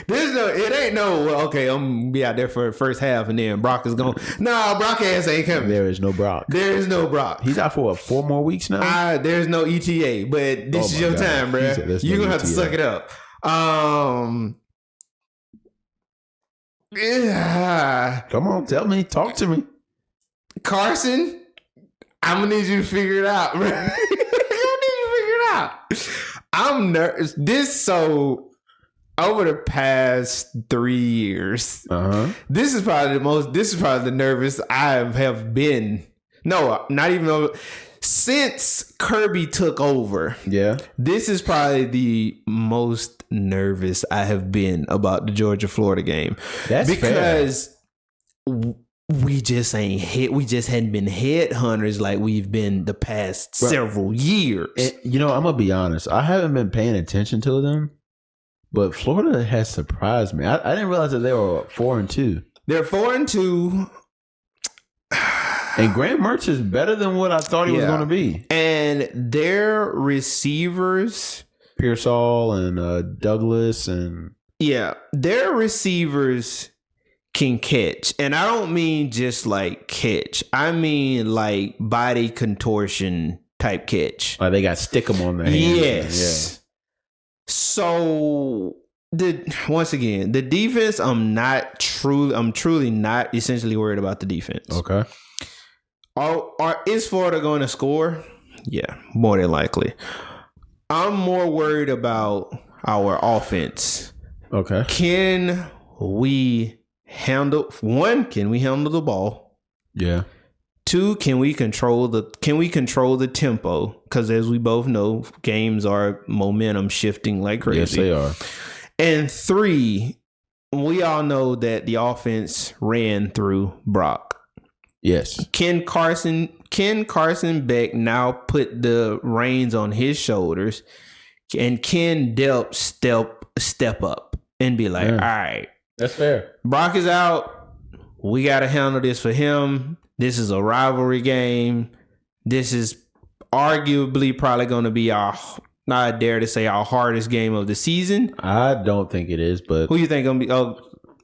S1: It ain't no, well, okay, I'm going to be out there for the first half and then Brock is going. No, Brock ass ain't coming.
S2: There is no Brock.
S1: There is no Brock.
S2: He's out for 4 more weeks now?
S1: There's no ETA, but this is your time, bro. You're going to have to suck it up. Yeah.
S2: Come on, tell me. Talk to me.
S1: Carson, I'm going to need you to figure it out, bro. I'm nervous. Over the past 3 years, this is probably the nervous I have been. No, not even over. Since Kirby took over. Yeah. This is probably the most nervous I have been about the Georgia-Florida game.
S2: That's
S1: because we just ain't hit. We just hadn't been headhunters like we've been the past several years.
S2: I'm gonna be honest. I haven't been paying attention to them, but Florida has surprised me. I didn't realize that they were 4-2.
S1: They're 4-2,
S2: and Graham Mertz is better than what I thought he was going to be.
S1: And their receivers,
S2: Pearsall and Douglas, and
S1: their receivers can catch. And I don't mean just catch. I mean body contortion type catch.
S2: Like they got stickum on their hands.
S1: Yes. Yeah. So once again, the defense, I'm truly not essentially worried about the defense.
S2: Okay.
S1: Is Florida going to score? Yeah, more than likely. I'm more worried about our offense.
S2: Okay.
S1: Can we handle the ball?
S2: Yeah.
S1: 2, can we control the tempo? Because as we both know, games are momentum shifting like crazy.
S2: Yes, they are.
S1: And 3, we all know that the offense ran through Brock.
S2: Yes.
S1: Can Carson Beck now put the reins on his shoulders, and can Delp step up and be like, all right,
S2: that's fair.
S1: Brock is out. We got to handle this for him. This is a rivalry game. This is arguably probably going to be our I dare to say our hardest game of the season.
S2: I don't think it is, but
S1: who you think gonna be? Oh,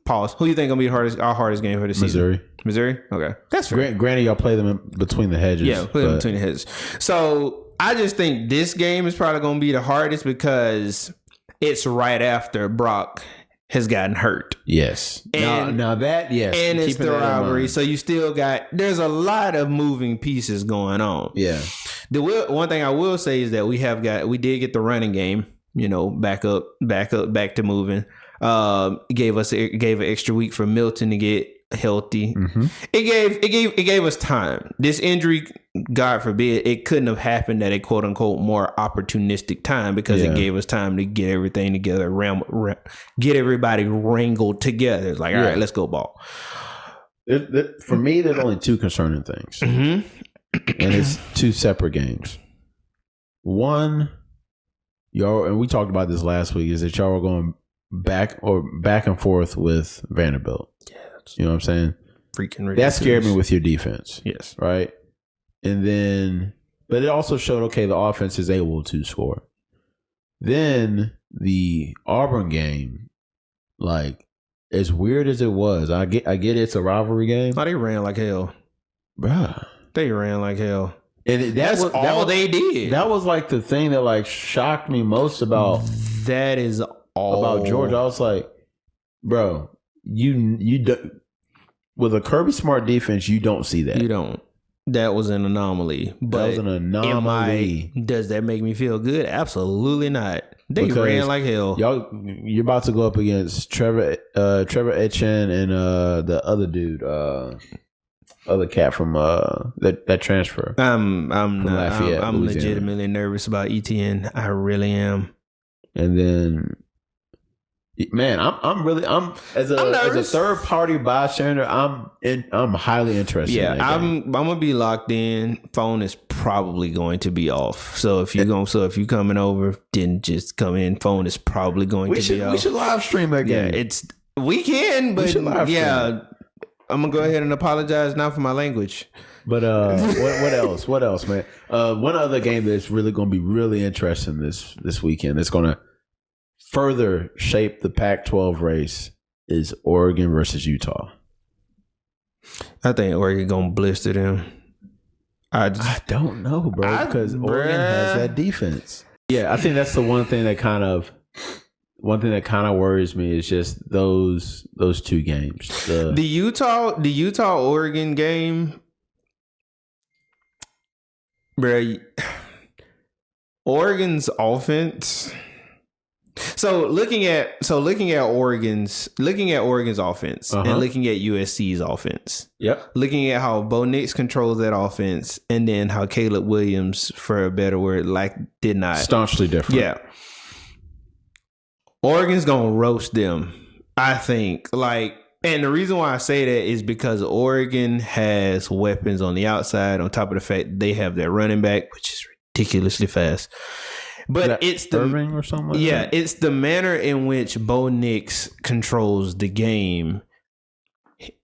S1: pause. Who you think gonna be our hardest game for the season? Missouri. Okay, that's fair.
S2: Granted, y'all play them between the hedges.
S1: Yeah, play them between the hedges. So I just think this game is probably gonna be the hardest because it's right after Brock has gotten hurt.
S2: Yes. And now that, yes.
S1: And it's the rivalry. So you still there's a lot of moving pieces going on.
S2: Yeah.
S1: One thing I will say is that we did get the running game, back to moving. Gave an extra week for Milton to get healthy. Mm-hmm. It gave us time. This injury, God forbid, it couldn't have happened at a quote unquote more opportunistic time because it gave us time to get everything together, get everybody wrangled together. It's like, all right, let's go ball.
S2: For me, there's only two concerning things, and it's two separate games. One, y'all, and we talked about this last week, is that y'all are going back and forth with Vanderbilt. You know what I'm saying?
S1: Freaking ridiculous.
S2: That scared me with your defense.
S1: Yes.
S2: Right? And then, but it also showed, okay, the offense is able to score. Then the Auburn game, like, as weird as it was, I get it's a rivalry game.
S1: Oh, they ran like hell.
S2: Bruh.
S1: They ran like hell.
S2: And that's all they did. That was like the thing that like shocked me most about
S1: that is all
S2: about Georgia. I was like, bro, you do, with a Kirby Smart defense, you don't see that.
S1: You don't. That was an anomaly. But
S2: that was an anomaly.
S1: Does that make me feel good? Absolutely not. They ran like hell.
S2: You're about to go up against Trevor Etienne and the other dude, other cat from that transfer.
S1: I'm legitimately nervous about Etienne. I really am.
S2: And then, man, I'm as a third party bystander, I'm highly interested.
S1: Yeah,
S2: in that game.
S1: I'm gonna be locked in. Phone is probably going to be off. So if you coming over, then just come in. Phone is probably going to be off.
S2: We should live stream that game.
S1: Yeah, we can, but yeah, I'm gonna go ahead and apologize now for my language.
S2: But what else? What else, man? One other game that's really going to be really interesting this weekend. It's going to further shape the Pac-12 race is Oregon versus Utah.
S1: I think Oregon gonna blister them.
S2: I don't know, bro, because Oregon has that defense. Yeah, I think that's the one thing that kind of worries me is just those two games. The Utah
S1: Oregon game, bro. Oregon's offense. So looking at Oregon's offense and looking at USC's offense.
S2: Yep.
S1: Looking at how Bo Nix controls that offense, and then how Caleb Williams, for a better word, did not
S2: staunchly different.
S1: Yeah. Oregon's gonna roast them, I think. And the reason why I say that is because Oregon has weapons on the outside, on top of the fact they have their running back, which is ridiculously fast. But it's the
S2: Irving or something like that?
S1: It's the manner in which Bo Nix controls the game.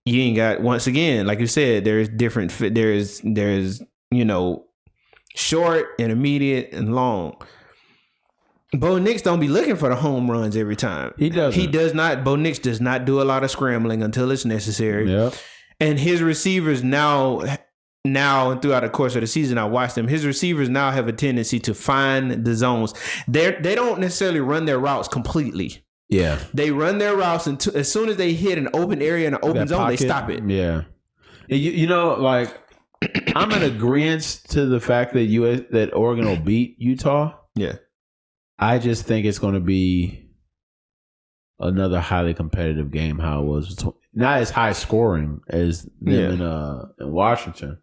S1: You ain't got, once again, like you said, there's different. There's short, intermediate, and long. Bo Nix don't be looking for the home runs every time.
S2: He doesn't.
S1: He does not. Bo Nix does not do a lot of scrambling until it's necessary.
S2: Yep.
S1: And his receivers now and throughout the course of the season, I watched them. His receivers now have a tendency to find the zones. They don't necessarily run their routes completely.
S2: Yeah.
S1: They run their routes, and as soon as they hit an open area and an open zone, they stop it.
S2: Yeah. I'm in agreement to the fact that Oregon will beat Utah.
S1: Yeah.
S2: I just think it's going to be another highly competitive game. How it was not as high scoring as them in Washington,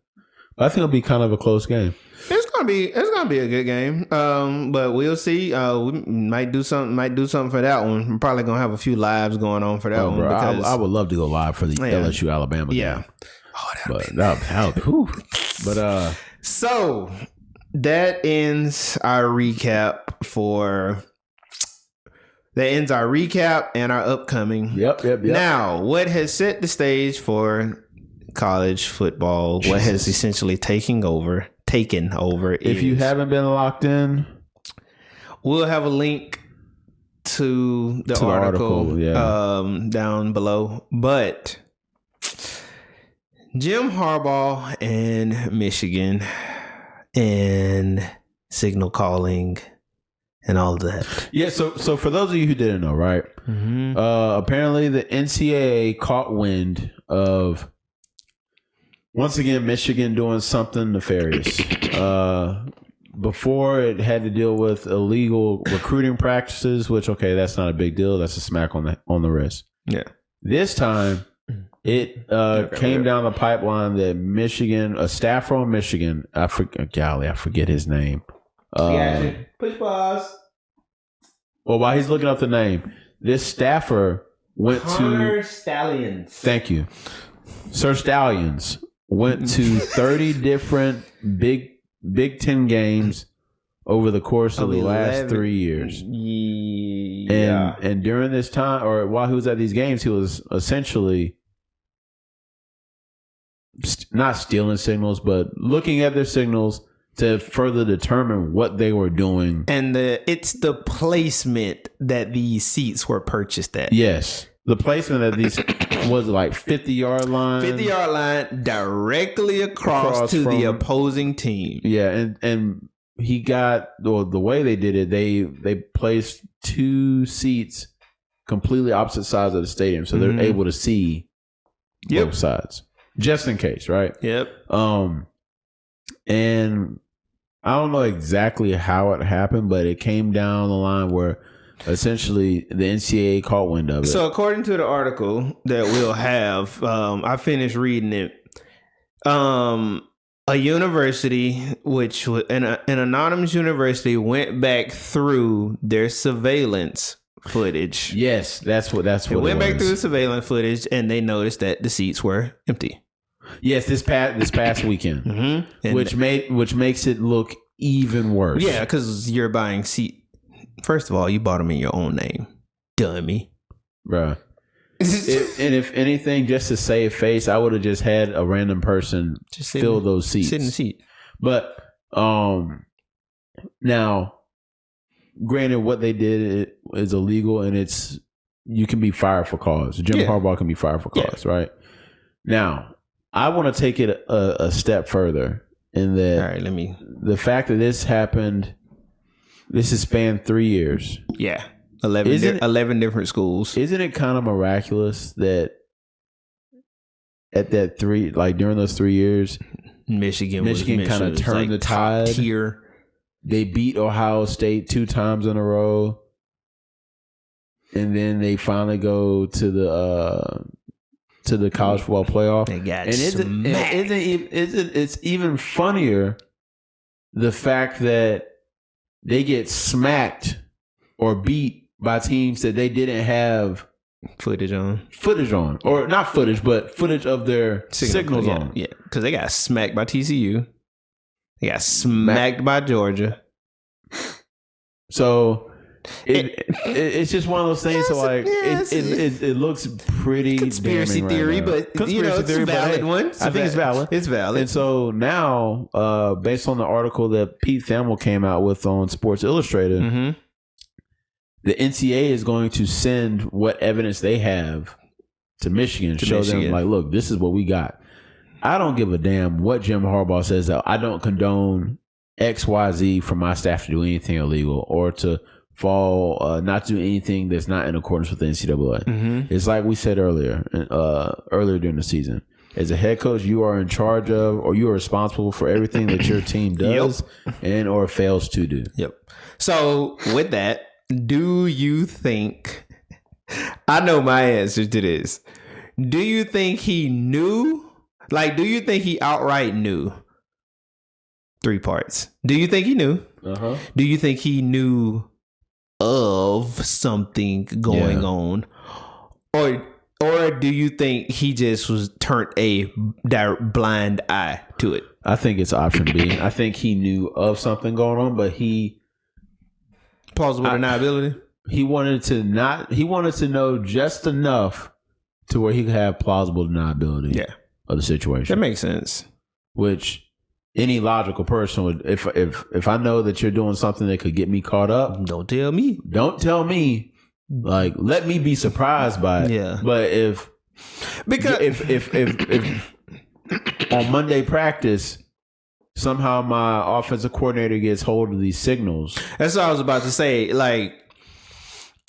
S2: but I think it'll be kind of a close game.
S1: It's gonna be a good game, but we'll see. We might do something for that one. We're probably gonna have a few lives going on for that one.
S2: Bro, I would love to go live for the LSU Alabama game. But
S1: so that ends our recap and our upcoming.
S2: Yep.
S1: Now, what has set the stage for college football? Jesus. What has essentially taken over?
S2: If you haven't been locked in,
S1: we'll have a link to the article down below. But Jim Harbaugh and Michigan and signal calling and all of that.
S2: Yeah, so for those of you who didn't know, right? Mm-hmm. Apparently the NCAA caught wind of, once again, Michigan doing something nefarious. Before, it had to deal with illegal recruiting practices, which, okay, that's not a big deal. That's a smack on the wrist.
S1: Yeah.
S2: This time, it came down the pipeline that Michigan, a staffer from Michigan, I forget his name.
S1: Push pause.
S2: Well, while he's looking up the name, this staffer went
S1: Connor Stallions.
S2: Thank you. Sir Stallions went to 30 different Big Ten games over the course of the last 3 years.
S1: Yeah.
S2: And during this time, or while he was at these games, he was essentially not stealing signals, but looking at their signals to further determine what they were doing.
S1: And it's the placement that these seats were purchased at.
S2: Yes. The placement of these was like 50-yard line.
S1: 50-yard line directly across to the opposing team.
S2: Yeah, and he got, or the way they did it, they placed 2 seats completely opposite sides of the stadium, so they're able to see both sides, just in case, right?
S1: Yep.
S2: And I don't know exactly how it happened, but it came down the line where essentially the NCAA caught wind of it.
S1: So according to the article that we'll have, I finished reading it. A university, which was an anonymous university, went back through their surveillance footage.
S2: Yes, that's what
S1: they went back through the surveillance footage, and they noticed that the seats were empty.
S2: Yes, this past weekend, which makes it look even worse.
S1: Yeah, because you're buying seat. First of all, you bought them in your own name, dummy,
S2: bruh. And if anything, just to save face, I would have just had a random person just fill those seats.
S1: Sit in the seat.
S2: But now, granted, what they did is illegal, and you can be fired for cause. Jim Harbaugh can be fired for cause, right? Now, I want to take it a step further in that.
S1: All right,
S2: the fact that this happened. This has spanned 3 years.
S1: Yeah. 11 different schools.
S2: Isn't it kind of miraculous that during those 3 years, Michigan kind of turned the tide.
S1: Tier.
S2: They beat Ohio State 2 times in a row. And then they finally go to the college football playoff.
S1: They got
S2: it's even funnier the fact that they get smacked or beat by teams that they didn't have
S1: footage on,
S2: or not footage, but footage of their signals on.
S1: Yeah, because they got smacked by TCU, they got smacked by Georgia.
S2: So it's just one of those things. So like it looks pretty
S1: conspiracy
S2: damning
S1: theory,
S2: right
S1: but it's a valid one.
S2: I think it's valid.
S1: It's valid.
S2: And so now, based on the article that Pete Thamel came out with on Sports Illustrated, the NCAA is going to send what evidence they have to Michigan, show them like, look, this is what we got. I don't give a damn what Jim Harbaugh says. That I don't condone XYZ for my staff to do anything illegal or to not do anything that's not in accordance with the NCAA. It's like we said earlier during the season. As a head coach, you are in charge of, or you are responsible for everything that your team does and or fails to do.
S1: Yep. So with that, do you think? I know my answer to this. Do you think he knew? Like, do you think he outright knew? 3 parts. Do you think he knew? Do you think he knew of something going on, or do you think he just turned a blind eye to it?
S2: I think it's option B. I think he knew of something going on, but
S1: plausible deniability.
S2: He wanted to know just enough to where he could have plausible deniability of the situation.
S1: That makes sense.
S2: Which any logical person would, if I know that you're doing something that could get me caught up,
S1: don't tell me.
S2: Don't tell me. Like, let me be surprised by it.
S1: Yeah.
S2: But if on Monday practice, somehow my offensive coordinator gets hold of these signals.
S1: That's what I was about to say. Like,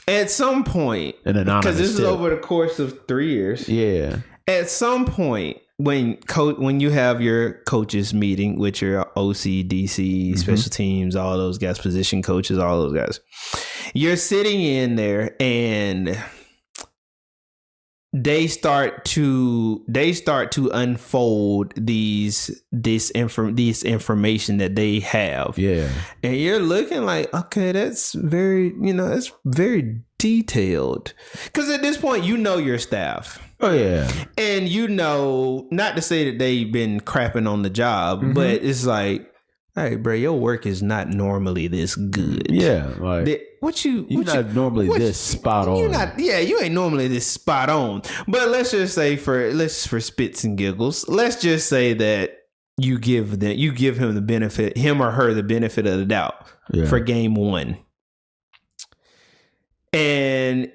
S1: at some point, because this is over the course of 3 years.
S2: Yeah.
S1: At some point, when you have your coaches meeting with your OC, DC, special teams, all those guys, position coaches, all those guys, you're sitting in there and they start to unfold this information that they have.
S2: Yeah.
S1: And you're looking like, okay, that's very detailed. Because at this point, you know your staff.
S2: Oh, yeah.
S1: And you know, not to say that they've been crapping on the job, but it's like, hey, bro, your work is not normally this good.
S2: Yeah. Like, you're not normally this spot on.
S1: You ain't normally this spot on. But let's just say for spits and giggles, let's just say that you give him or her the benefit of the doubt for game 1. And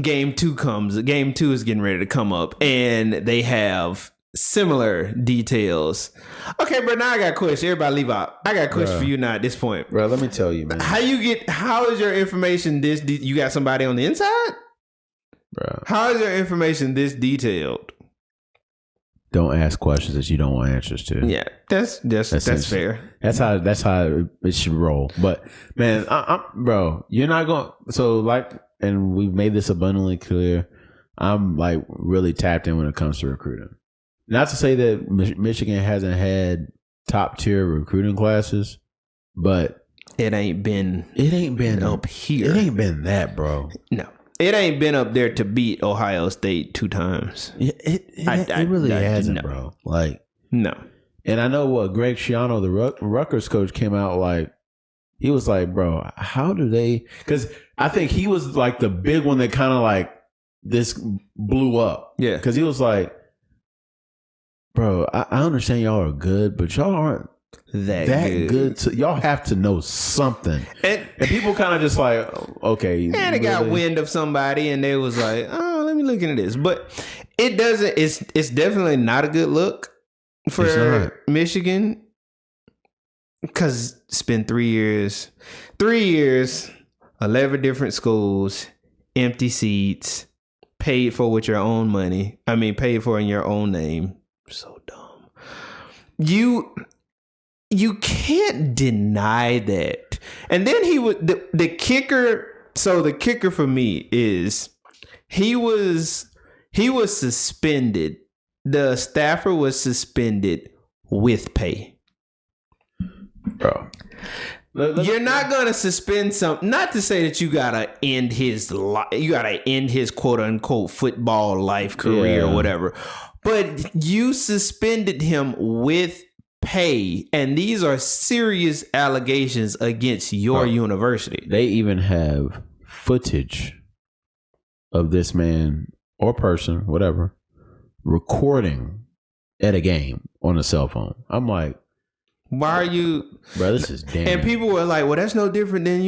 S1: game 2 comes. Game 2 is getting ready to come up, and they have similar details. Okay, bro, now I got a question. Everybody leave out. I got a question for you now at this point.
S2: Bro, let me tell you, man.
S1: How is your information this you got somebody on the inside?
S2: Bro.
S1: How is your information this detailed?
S2: Don't ask questions that you don't want answers to.
S1: Yeah, that's fair.
S2: That's how it should roll. But man, bro, you're not going. So like, and we've made this abundantly clear. I'm like really tapped in when it comes to recruiting. Not to say that Michigan hasn't had top tier recruiting classes, but
S1: it ain't been up here.
S2: It ain't been that, bro.
S1: No. It ain't been up there to beat Ohio State 2 times.
S2: It really hasn't, bro. Like,
S1: no.
S2: And I know what Greg Schiano, the Rutgers coach, came out like, he was like, bro, how do they? Because I think he was like the big one that kind of like this blew up.
S1: Yeah.
S2: Because he was like, bro, I understand y'all are good, but y'all aren't that good. Y'all have to know something. And people kind of just like, okay.
S1: And it got wind of somebody and they was like, oh, let me look into this. But it doesn't, it's definitely not a good look for Michigan. Because it's been 3 years. 3 years, 11 different schools, empty seats, paid for with your own money. I mean, paid for in your own name. So dumb. You can't deny that. And then he would the kicker. So the kicker for me is he was suspended. The staffer was suspended with pay.
S2: Bro,
S1: you're not gonna suspend some. Not to say that you gotta end his quote unquote football life career or whatever. But you suspended him with pay, and these are serious allegations against your university.
S2: They even have footage of this man or person, whatever, recording at a game on a cell phone. I'm like,
S1: why are you,
S2: bro? This is damn.
S1: And people were like, well, that's no different than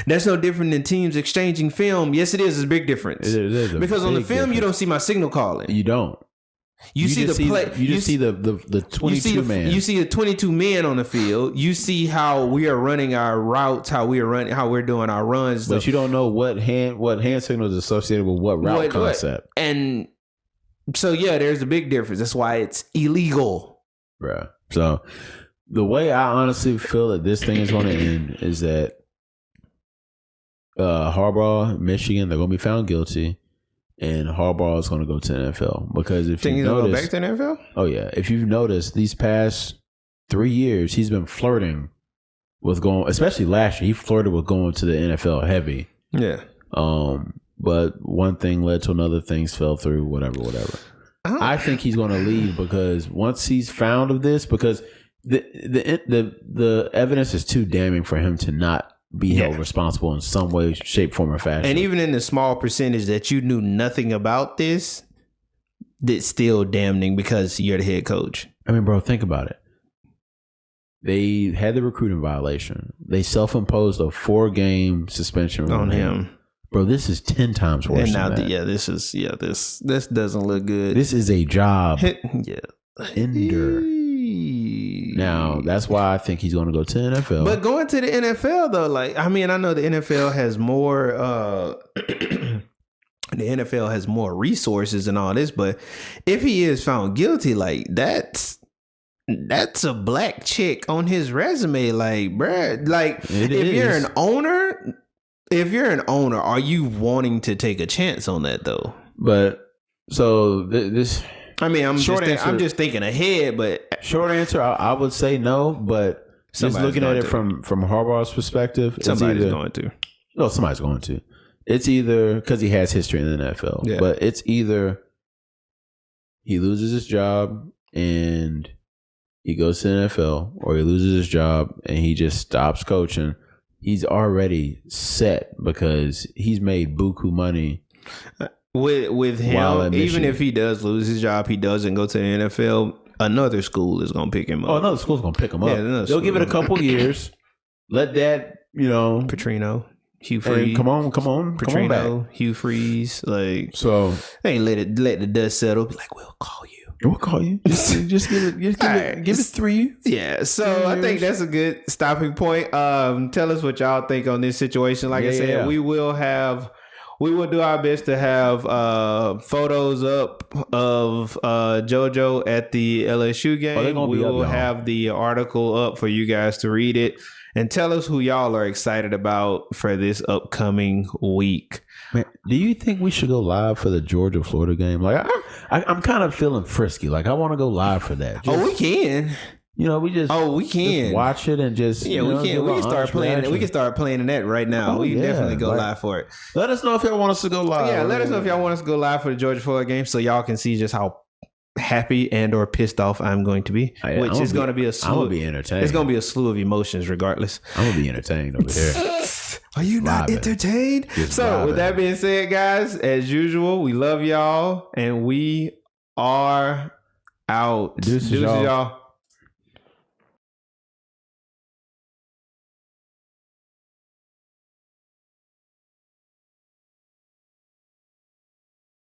S1: that's no different than teams exchanging film. Yes, it is. It's a big difference. It is because on the film, difference. You don't see my signal calling.
S2: You don't.
S1: You see the play.
S2: You just see the 22 man.
S1: You see the 22 men on the field. You see how we are running our routes, how we're doing our runs.
S2: But you don't know what hand signal is associated with what route concept.
S1: And so yeah, there's a big difference. That's why it's illegal,
S2: bro. So the way I honestly feel that this thing is going to end is that. Harbaugh, Michigan, they're going to be found guilty, and Harbaugh is going to go to the NFL because if you notice,
S1: go back to the NFL?
S2: Oh yeah, if you've noticed these past 3 years, he's been flirting with going, especially last year, he flirted with going to the NFL heavy.
S1: Yeah.
S2: But one thing led to another, things fell through, whatever. I think he's going to leave because once he's found of this, because the evidence is too damning for him to not be held responsible in some way, shape, form, or fashion.
S1: And even in the small percentage that you knew nothing about this, that's still damning because you're the head coach.
S2: I mean, bro, think about it. They had the recruiting violation. They self-imposed a 4-game suspension
S1: on him.
S2: Bro, this is 10 times worse.
S1: And now,
S2: than that.
S1: This doesn't look good.
S2: This is a job
S1: ender.
S2: Now, that's why I think he's going to go to the NFL.
S1: But going to the NFL though, like, I mean, I know the NFL has more. The NFL has more resources and all this, but if he is found guilty, like that's a black check on his resume, like, bruh. Like, if you're an owner, are you wanting to take a chance on that though?
S2: But so this,
S1: I mean, I'm just thinking ahead, but
S2: short answer, I would say no. But just looking at it from Harbaugh's perspective,
S1: somebody's going to.
S2: No, somebody's going to. It's either because he has history in the NFL, but it's either he loses his job and he goes to the NFL, or he loses his job and he just stops coaching. He's already set because he's made buku money.
S1: With him, even if he does lose his job, he doesn't go to the NFL, another school is going to pick him up.
S2: Oh, another school's going to pick him up. Yeah, they'll give it a couple years. Let that,
S1: Petrino. Hugh Freeze,
S2: come on,
S1: Petrino, Hugh Freeze, like,
S2: so
S1: they let the dust settle. Be like, we'll call you.
S2: Just give it 3.
S1: Yeah. So I think that's a good stopping point. Tell us what y'all think on this situation. Like I said, we will do our best to have photos up of JoJo at the LSU game. We will have the article up for you guys to read it. And tell us who y'all are excited about for this upcoming week.
S2: Man, do you think we should go live for the Georgia-Florida game? Like, I'm kind of feeling frisky. Like, I want to go live for that.
S1: We can.
S2: We can
S1: just
S2: watch it and just
S1: we can. We can start playing. We can start playing that right now. We can definitely go live for it.
S2: Let us know if y'all want us to go live.
S1: Yeah, let us know if y'all want us to go live for the Georgia-Florida game, so y'all can see just how happy and or pissed off I'm going to be, which is going to be a slew.
S2: I'm going to be entertained.
S1: It's going to be a slew of emotions regardless.
S2: I'm going to be entertained over here.
S1: Are you not entertained? So with that being said, guys, as usual, we love y'all and we are out.
S2: Deuces, y'all.